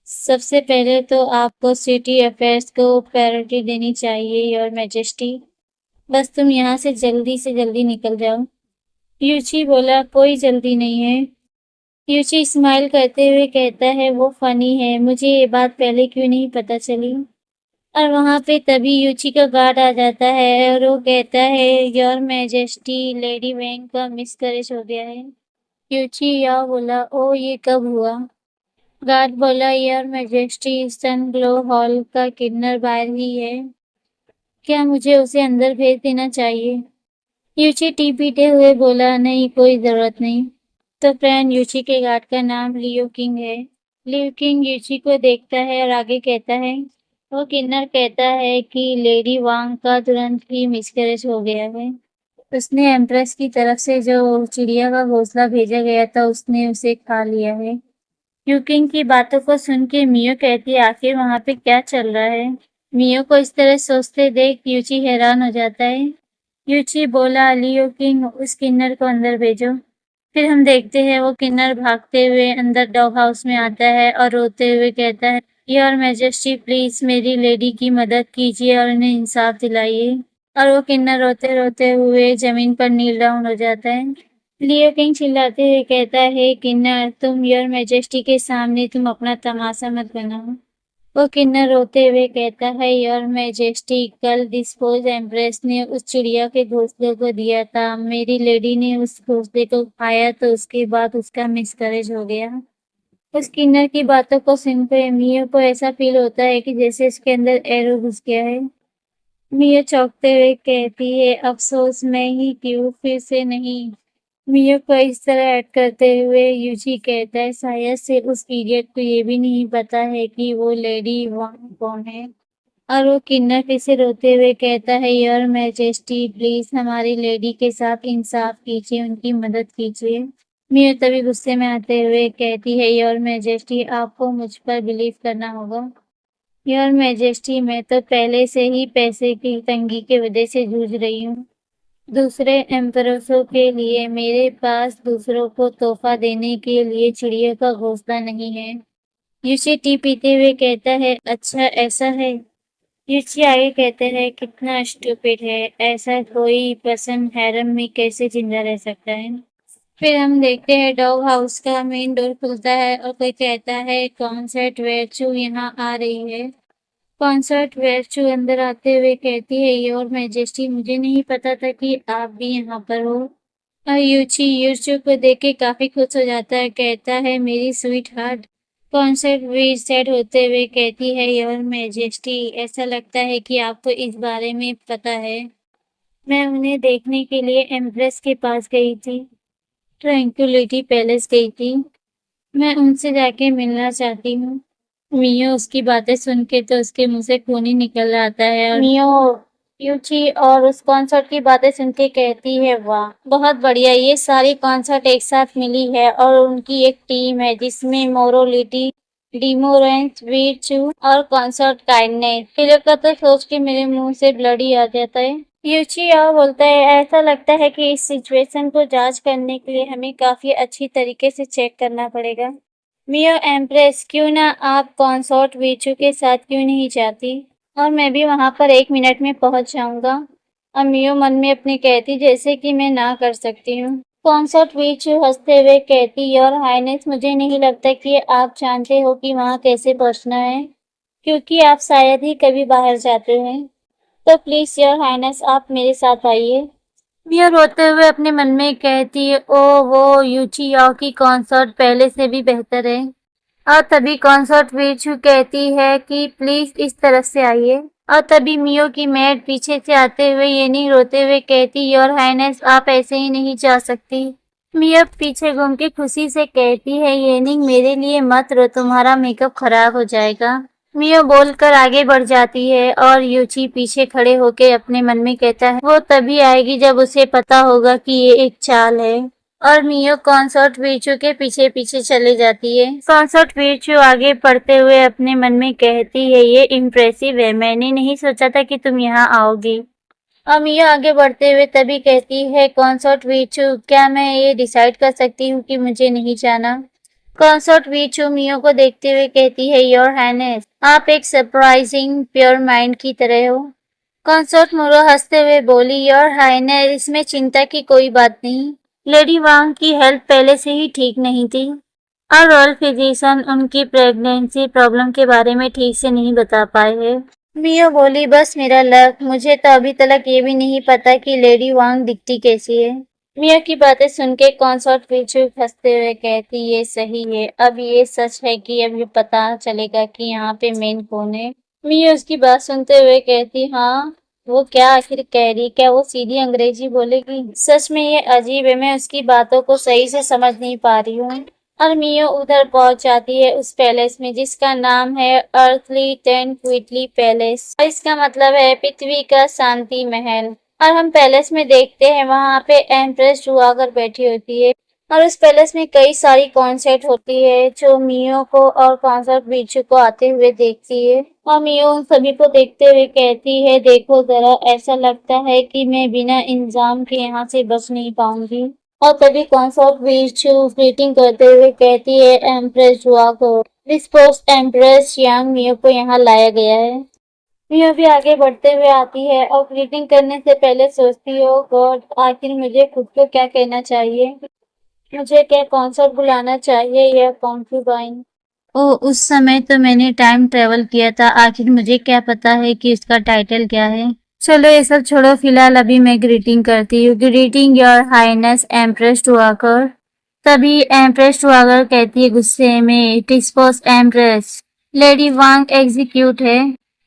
सबसे पहले तो आपको सिटी अफेयर्स को प्रायोरिटी देनी चाहिए योर मैजेस्टी। बस तुम यहाँ से जल्दी निकल जाओ। यूची बोला कोई जल्दी नहीं है। यूची स्माइल करते हुए कहता है वो फनी है, मुझे ये बात पहले क्यों नहीं पता चली। और वहां पे तभी यूची का गार्ड आ जाता है और वो कहता है योर मैजेस्टी लेडी वैंग का मिसकैरेज हो गया है। यूची या बोला ओ ये कब हुआ। गार्ड बोला your majesty sun glow hall का किन्नर बाहर ही है, क्या मुझे उसे अंदर भेज देना चाहिए। यूची टी पीते हुए बोला नहीं कोई जरूरत नहीं। तो फ्रेंड यूची के गार्ड का नाम लियो किंग है। लियो किंग यूची को देखता है और आगे कहता है वो किन्नर कहता है कि लेडी वांग का तुरंत ही मिसकैरेज हो गया है। उसने एम्प्रेस की तरफ से जो चिड़िया का घोंसला भेजा गया था उसने उसे खा लिया है। यूकिंग की बातों को सुन के मियो कहती है आखिर वहां पे क्या चल रहा है। मियो को इस तरह सोचते देख यूची हैरान हो जाता है। यूची बोला लियो किंग उस किन्नर को अंदर भेजो। फिर हम देखते हैं वो किन्नर भागते हुए अंदर डॉग हाउस में आता है और रोते हुए कहता है योर मैजेस्टी प्लीज मेरी लेडी की मदद कीजिए और उन्हें इंसाफ दिलाइए। और वो किन्नर रोते रोते हुए जमीन पर नील डाउन हो जाता है। लियो किंग चिल्लाते हुए कहता है किन्नर तुम योर मैजेस्टी के सामने तुम अपना तमाशा मत बनाओ। वो किन्नर रोते हुए कहता है योर मैजेस्टी कल डिस्पोज एम्प्रेस ने उस चिड़िया के घोंसले को दिया था, मेरी लेडी ने उस घोंसले को खाया तो उसके बाद उसका मिसकैरेज हो गया। उस किन्नर की बातों को सुनकर मियो को ऐसा फील होता है कि जैसे उसके अंदर एरो घुस गया है। मियो चौंकते हुए कहती है अफसोस मैं ही क्यों फिर से नहीं। मियो को इस तरह ऐड करते हुए यूजी कहता है शायद से उस इडियट को ये भी नहीं पता है कि वो लेडी वांग कौन है। और वो किन्नर फिर से रोते हुए कहता है योर मैजेस्टी प्लीज हमारी लेडी के साथ इंसाफ कीजिए, उनकी मदद कीजिए। मियो तभी गुस्से में आते हुए कहती है योर मैजेस्टी आपको मुझ पर बिलीव करना होगा। योर मैजेस्टी मैं तो पहले से ही पैसे की तंगी की वजह से जूझ रही हूँ। दूसरे एम्परसों के लिए मेरे पास दूसरों को तोहफा देने के लिए चिड़िया का घोंसला नहीं है। यूची टी पीते हुए कहता है अच्छा ऐसा है। यूची आगे कहते हैं कितना स्टूपिड है, ऐसा कोई पर्सन हैरम में कैसे जिंदा रह सकता है। फिर हम देखते हैं डॉग हाउस का मेन डोर खुलता है और कोई कहता है कॉन्सर्ट वेयरचू यहाँ आ रही है। कॉन्सर्ट वेयरचू अंदर आते हुए कहती है योर मैजेस्टी मुझे नहीं पता था कि आप भी यहाँ पर हो। और यूची यूचू को देख के काफी खुश हो जाता है, कहता है मेरी स्वीट हार्ट। कॉन्सर्ट भी सेट होते हुए कहती है योर मैजेस्टी ऐसा लगता है कि आपको इस बारे में पता है। मैं उन्हें देखने के लिए एम्प्रेस के पास गई थी, ट्रैंक्विलिटी पैलेस गई थी। मैं उनसे जाके मिलना चाहती हूँ। मियो उसकी बातें सुन के तो उसके मुंह से खून ही निकल आता है और मियो यूची और उस कॉन्सर्ट की बातें सुन के कहती है वाह बहुत बढ़िया, ये सारी कॉन्सर्ट एक साथ मिली है और उनकी एक टीम है जिसमें मोरोलिटी डिमोरेंस वीरचू और कॉन्सर्ट काइंडनेस। फिर का तो सोच के मेरे मुंह से ब्लड ही आ जाता है। यूची और बोलता है ऐसा लगता है कि इस सिचुएशन को जांच करने के लिए हमें काफी अच्छी तरीके से चेक करना पड़ेगा। मियो एम्प्रेस क्यों ना आप कॉन्सर्ट वीचू के साथ क्यों नहीं जाती, और मैं भी वहां पर 1 मिनट में पहुंच जाऊंगा। और मियो मन में अपने कहती जैसे कि मैं ना कर सकती हूँ। कॉन्सर्ट बीच हंसते हुए कहती, योर हाइनेस, मुझे नहीं लगता कि आप जानते हो कि वहाँ कैसे पहुँचना है, क्योंकि आप शायद ही कभी बाहर जाते हैं। तो प्लीज योर हाइनेस, आप मेरे साथ आइए। मियो रोते हुए अपने मन में कहती है, ओ वो यूचियाओ की कॉन्सर्ट पहले से भी बेहतर है। और तभी कॉन्सर्ट बीचू कहती है कि प्लीज इस तरफ से आइए। और तभी मियो की मेड पीछे से आते हुए येनिंग रोते हुए कहती, योर हाइनेस, आप ऐसे ही नहीं जा सकती। मियो पीछे घूम के खुशी से कहती है, येनिंग मेरे लिए मत रो, तुम्हारा मेकअप खराब हो जाएगा। मियो बोलकर आगे बढ़ जाती है और यूची पीछे खड़े होके अपने मन में कहता है, वो तभी आएगी जब उसे पता होगा कि ये एक चाल है। और मियो कॉन्सर्ट बीचू के पीछे पीछे चले जाती है। कॉन्सर्ट बीचू आगे बढ़ते हुए अपने मन में कहती है, ये इम्प्रेसिव है, मैंने नहीं सोचा था कि तुम यहाँ आओगी। और मियो आगे बढ़ते हुए तभी कहती है, कॉन्सर्ट बीचू, क्या मैं ये डिसाइड कर सकती हूँ कि मुझे नहीं जाना। कॉन्सर्ट बीचू मियो को देखते हुए कहती है, योर हाइनेस, आप एक सरप्राइजिंग प्योर माइंड की तरह हो। कॉन्सर्ट मुरो हंसते हुए बोली, योर हाइनेस, इसमें चिंता की कोई बात नहीं। लेडी वांग की हेल्थ पहले से ही ठीक नहीं थी और रॉयल फिजिशियन उनकी प्रेगनेंसी प्रॉब्लम के बारे में ठीक से नहीं बता पाए हैं। मियो बोली, बस मेरा लक, मुझे तो अभी तक ये भी नहीं पता कि लेडी वांग दिखती कैसी है। मियो की बातें सुन के कॉन्सर्ट बीचू हंसते हुए कहती, ये सही है, अब ये सच है कि अब ये पता चलेगा कि यहाँ पे मेन कौन है। मियो उसकी बात सुनते हुए कहती, हाँ वो क्या आखिर कह रही, क्या वो सीधी अंग्रेजी बोलेगी? सच में ये अजीब है, मैं उसकी बातों को सही से समझ नहीं पा रही हूँ। और मियो उधर पहुंच जाती है उस पैलेस में जिसका नाम है अर्थली ट्रैंक्विलिटी पैलेस। इसका मतलब है पृथ्वी का शांति महल। और हम पैलेस में देखते हैं वहां पे एम्प्रेस जुआगर बैठी होती है और उस पैलेस में कई सारी कॉन्सर्ट होती है जो मियो को और कॉन्सर्ट बीचू को आते हुए देखती है। और मियो उन सभी को देखते हुए कहती है, देखो जरा, ऐसा लगता है कि मैं बिना इंतजाम के यहाँ से बच नहीं पाऊंगी। और तभी कॉन्सर्ट बीचू ग्रीटिंग करते हुए कहती है, एम्प्रेस जुआगर, दिस पोस्ट एम्प्रेस यांग मियो को यहाँ लाया गया है। मियो भी आगे बढ़ते हुए आती है और ग्रीटिंग करने से पहले सोचती हो, गॉड, आखिर मुझे खुद को क्या कहना चाहिए, मुझे क्या कॉन्सर्ट बुलाना चाहिए या कॉन्क्यूबाइन। ओ, उस समय तो मैंने टाइम ट्रेवल किया था, आखिर मुझे क्या पता है कि उसका टाइटल क्या है। चलो ये सब छोड़ो, फिलहाल अभी मैं ग्रीटिंग करती हूँ। ग्रीटिंग योर हाइनेस एम्प्रेस टुआकर। तभी एम्प्रेस टुआकर कहती है गुस्से में, टिस्पोस एम्प्रेस, लेडी वांग एग्जीक्यूट है।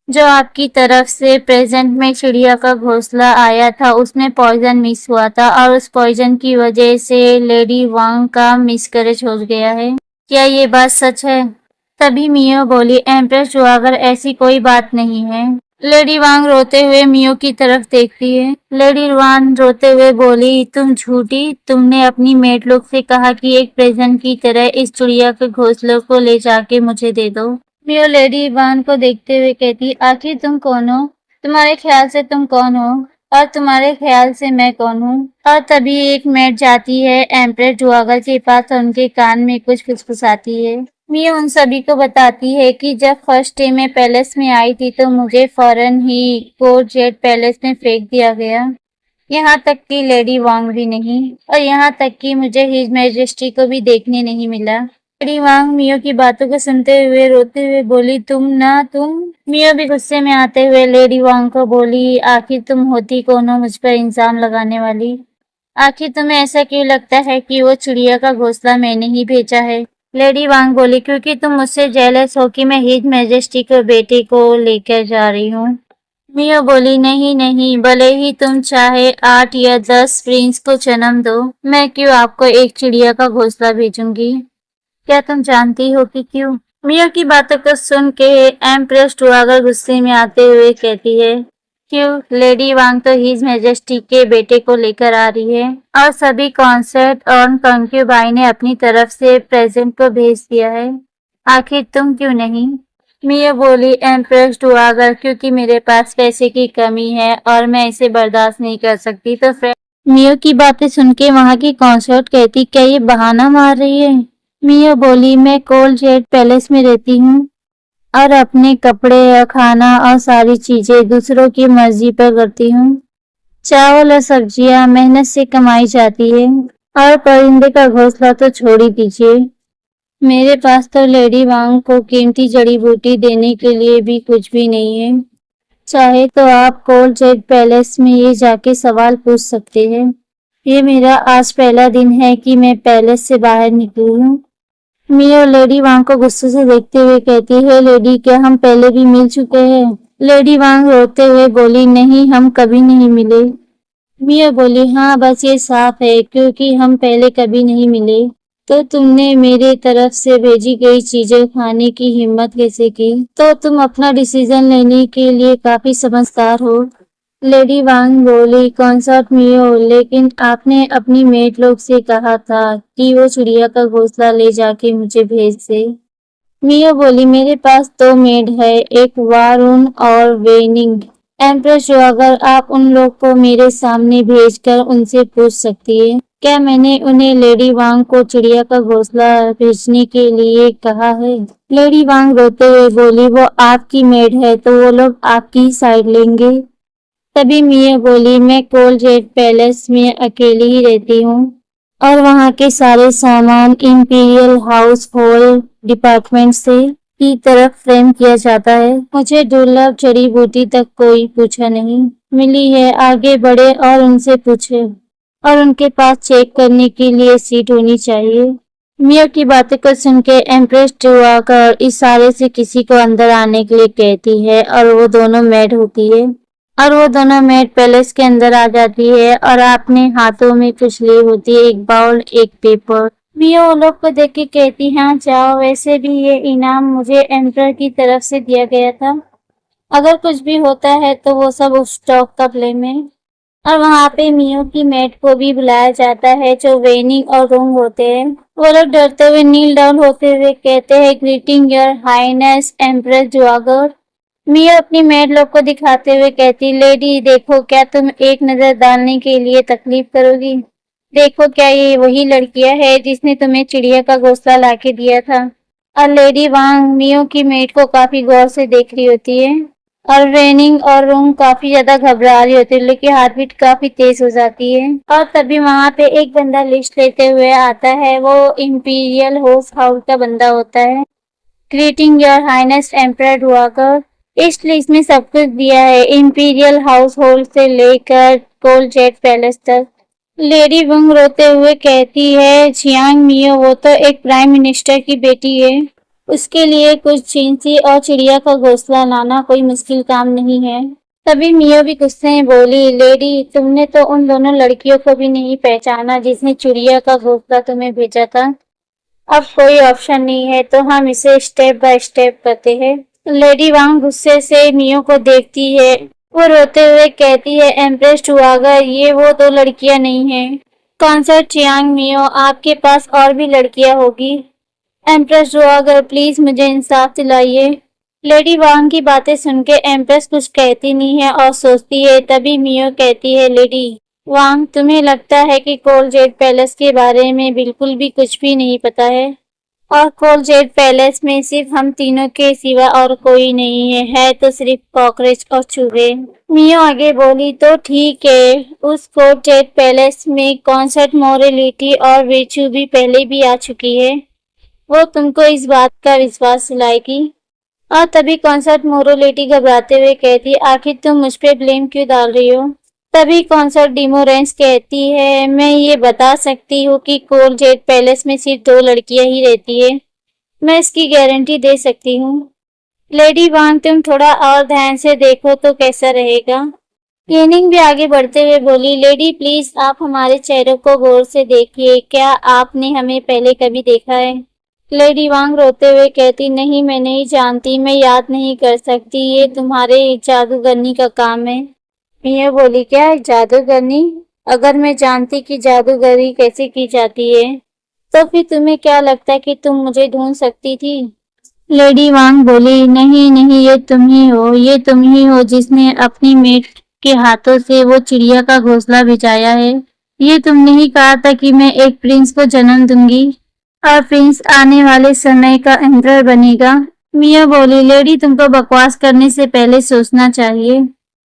जो आपकी तरफ से प्रेजेंट में चिड़िया का घोंसला आया था उसमें पॉइजन मिस हुआ था और उस पॉइजन की वजह से लेडी वांग का मिसकैरेज हो गया है। क्या ये बात सच है? तभी मियो बोली, एम्प्रेस जुआगर, ऐसी कोई बात नहीं है। लेडी वांग रोते हुए मियो की तरफ देखती है। लेडी वांग रोते हुए बोली, तुम झूठी, तुमने अपनी मेड लोग से कहा कि एक प्रेजेंट की तरह इस चिड़िया के घोंसले को ले जाके मुझे दे दो। मियो लेडी वांग को देखते हुए कहती, आखिर तुम कौन हो? तुम्हारे ख्याल से तुम कौन हो और तुम्हारे ख्याल से मैं कौन हूँ? और तभी एक मेड जाती है एम्प्रेस जुआगर के पास और उनके कान में कुछ फुसफुसाती है। मियो उन सभी को बताती है कि जब फर्स्ट डे में पैलेस में आई थी तो मुझे फौरन ही कोर्ट जेट पैलेस में फेंक दिया गया, यहाँ तक कि लेडी वांग भी नहीं, और यहाँ तक कि मुझे हिज मैजेस्टी को भी देखने नहीं मिला। लेडी वांग मियो की बातों को सुनते हुए रोते हुए बोली, तुम। मियो भी गुस्से में आते हुए लेडी वांग को बोली, आखिर तुम होती कौन हो मुझ पर इल्जाम लगाने वाली? आखिर तुम्हें ऐसा क्यों लगता है कि वो चिड़िया का घोंसला मैंने ही भेजा है? लेडी वांग बोली, क्योंकि तुम मुझसे जेलस हो कि मैं हिज मैजेस्टी के बेटे को लेकर जा रही हूँ। मियो बोली, नहीं नहीं, भले ही तुम चाहे 8 या 10 प्रिंस को जन्म दो, मैं क्यों आपको एक चिड़िया का घोंसला भेजूंगी? क्या तुम जानती हो कि क्यों? मियो की बातों को सुन के एम्प्रेस टुआगर गुस्से में आते हुए कहती है, क्यों? लेडी वांग तो हिज मैजेस्टी के बेटे को लेकर आ रही है और सभी कॉन्सर्ट और कंक्यूबाइन ने अपनी तरफ से प्रेजेंट को भेज दिया है, आखिर तुम क्यों नहीं? मियो बोली, एम्प्रेस टुआगर, क्योंकि मेरे पास पैसे की कमी है और मैं इसे बर्दाश्त नहीं कर सकती। तो मियो की बातें सुन के वहाँ की कॉन्सर्ट कहती, क्या ये बहाना मार रही है? मियो बोली, मैं कोल जेट पैलेस में रहती हूँ और अपने कपड़े या खाना और सारी चीजें दूसरों की मर्जी पर करती हूँ। चावल और सब्जियां मेहनत से कमाई जाती है और परिंदे का घोंसला तो छोड़ ही दीजिए, मेरे पास तो लेडी वांग को कीमती जड़ी बूटी देने के लिए भी कुछ भी नहीं है। चाहे तो आप कोल जेट पैलेस में ये जाके सवाल पूछ सकते हैं। ये मेरा आज पहला दिन है कि मैं पैलेस से बाहर निकली हूँ। मियो लेडी वांग को गुस्से से देखते हुए कहती है, लेडी क्या हम पहले भी मिल चुके हैं? लेडी वांग रोते हुए बोली, नहीं हम कभी नहीं मिले। मियो बोली, हाँ बस ये साफ है क्योंकि हम पहले कभी नहीं मिले। तो तुमने मेरे तरफ से भेजी गई चीजें खाने की हिम्मत कैसे की? तो तुम अपना डिसीजन लेने के लिए काफी समझदार हो। लेडी वांग बोली, कॉन्सर्ट मियो, लेकिन आपने अपनी मेड लोग से कहा था कि वो चिड़िया का घोंसला ले जाके मुझे भेज दे। मियो बोली, मेरे पास दो मेड है, एक वारुन और वेनिंग। एम्प्रेस जो अगर आप उन लोग को मेरे सामने भेजकर उनसे पूछ सकती है, क्या मैंने उन्हें लेडी वांग को चिड़िया का घोंसला भेजने के लिए कहा है? लेडी वांग रोते हुए बोली, वो आपकी मेड है तो वो लोग आपकी ही साइड लेंगे। तभी मिया बोली, मैं कोल जेट पैलेस में अकेली ही रहती हूँ और वहाँ के सारे सामान इंपीरियल हाउस होल्ड डिपार्टमेंट से की तरफ फ्रेम किया जाता है। मुझे दुर्लभ जड़ी बूटी तक कोई पूछा नहीं मिली है। आगे बढ़े और उनसे पूछे और उनके पास चेक करने के लिए सीट होनी चाहिए। मिया की बातें को सुन के एम्प्रेस कर इशारे से किसी को अंदर आने के लिए कहती है और वो दोनों मेड होती है और वो दोनों मेड पैलेस के अंदर आ जाती है और अपने हाथों में कुछ ली होती है, एक बाउल एक पेपर। मिया वो लोग को देख के कहती, हाँ जाओ, वैसे भी ये इनाम मुझे एम्पर की तरफ से दिया गया था। अगर कुछ भी होता है तो वो सब उस स्टॉक का ब्लेम है। और वहाँ पे मियो की मेड को भी बुलाया जाता है जो वेनिंग और रोंग होते हैं। वो लोग डरते हुए नील डाउन होते हुए कहते हैं, ग्रीटिंग योर हाइनेस एम्प्रेस जुआगर। मिया अपनी मेड लोग को दिखाते हुए कहती, लेडी देखो, क्या तुम एक नजर डालने के लिए तकलीफ करोगी? देखो क्या ये वही लड़कियां है जिसने तुम्हें चिड़िया का घोंसला लाके दिया था? और लेडी वांग मियो की मेड को काफी गौर से देख रही होती है और रेनिंग और रूम काफी ज्यादा घबरा रही होती है, लेकिन हार्ट बीट काफी तेज हो जाती है। और तभी वहां पे एक बंदा लिस्ट लेते हुए आता है, वो इंपीरियल होस्ट हाउस का बंदा होता है। ग्रीटिंग योर हाइनेस एम्परर डुआकर। इस लिस्ट में सब कुछ दिया है, इंपीरियल हाउस होल्ड से लेकर कोल जेट पैलेस तक। लेडी वंग रोते हुए कहती है, जियांग मियो वो तो एक प्राइम मिनिस्टर की बेटी है, उसके लिए कुछ चींची और चिड़िया का घोंसला लाना कोई मुश्किल काम नहीं है। तभी मियो भी गुस्से में बोली, लेडी तुमने तो उन दोनों लड़कियों को भी नहीं पहचाना जिसने चिड़िया का घोंसला तुम्हें भेजा था। अब कोई ऑप्शन नहीं है तो हम इसे स्टेप बाय स्टेप करते हैं। लेडी वांग गुस्से से मियो को देखती है, वो रोते हुए कहती है, एम्प्रेस टुआगर ये वो दो लड़कियां नहीं हैं। कॉन्सर्ट चियांग मियो, आपके पास और भी लड़कियां होगी। एम्प्रेस टुआगर प्लीज मुझे इंसाफ दिलाइए। लेडी वांग की बातें सुन के एम्प्रेस कुछ कहती नहीं है और सोचती है। तभी मियो कहती है, लेडी वांग तुम्हें लगता है कि कोल जेट पैलेस के बारे में बिल्कुल भी कुछ भी नहीं पता है और कोल जेट पैलेस में सिर्फ हम तीनों के सिवा और कोई नहीं है तो सिर्फ कॉकरोच और चूहे। मियो आगे बोली, तो ठीक है, उस कोल जेट पैलेस में कॉन्सर्ट मोरालिटी और वर्च्यू भी पहले भी आ चुकी है, वो तुमको इस बात का विश्वास दिलाएगी। और तभी कॉन्सर्ट मोरालिटी घबराते हुए कहती, आखिर तुम मुझ पे ब्लेम क्यों डाल रही हो? तभी कॉन्सर्ट डिमोरेंस कहती है, मैं ये बता सकती हूँ कि कोल जेट पैलेस में सिर्फ दो लड़कियां ही रहती है, मैं इसकी गारंटी दे सकती हूँ। लेडी वांग तुम थोड़ा और ध्यान से देखो तो कैसा रहेगा। येनिंग भी आगे बढ़ते हुए बोली, लेडी प्लीज आप हमारे चेहरों को गौर से देखिए, क्या आपने हमें पहले कभी देखा है? लेडी वांग रोते हुए कहती, नहीं मैं नहीं जानती, मैं याद नहीं कर सकती, ये तुम्हारे जादूगरनी का काम है। मिया बोली, क्या जादूगरनी? अगर मैं जानती कि जादूगरी कैसे की जाती है तो फिर तुम्हें क्या लगता है कि तुम मुझे ढूंढ सकती थी? लेडी वांग बोली, नहीं नहीं, ये तुम ही हो, ये तुम ही हो जिसने अपनी मेट के हाथों से वो चिड़िया का घोंसला भिजाया है। ये तुमने ही कहा था कि मैं एक प्रिंस को जन्म दूंगी और प्रिंस आने वाले समय का एम्परर बनेगा। मिया बोली, लेडी तुमको बकवास करने से पहले सोचना चाहिए,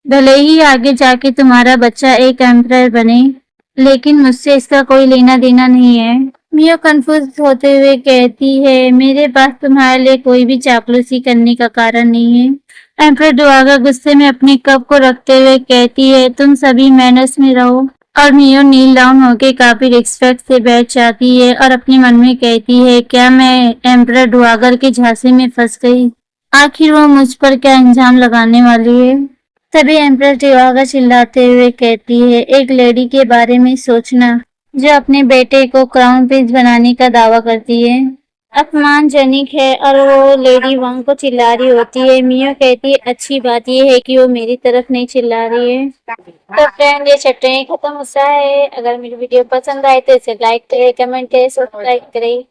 भले ही आगे जाके तुम्हारा बच्चा एक एम्परर बने, लेकिन मुझसे इसका कोई लेना देना नहीं है। मियो कंफ्यूज होते हुए कहती है, मेरे पास तुम्हारे लिए कोई भी चापलूसी करने का कारण नहीं है। एम्पर दुआगा गुस्से में अपनी कप को रखते हुए कहती है, तुम सभी मैनर्स में रहो। और मियो नील डाउन होके काफी रिस्पेक्ट से बैठ जाती है और अपने मन में कहती है, क्या मैं एम्पर डुआगर के झांसे में फंस गई? आखिर वो मुझ पर क्या इल्जाम लगाने वाली है? तभी एम्प्रेस डिवागा चिल्लाते हुए कहती है, एक लेडी के बारे में सोचना जो अपने बेटे को क्राउन प्रिंस बनाने का दावा करती है। अपमानजनक है। और वो लेडी वांग को चिल्ला रही होती है। मियो कहती है, अच्छी बात ये है कि वो मेरी तरफ नहीं चिल्ला रही है। तो फ्रेंड, ये चैप्टर खत्म होता है। अगर मेरी वीडियो पसंद आए तो इसे लाइक करें, कमेंट करें, सब्सक्राइब करें।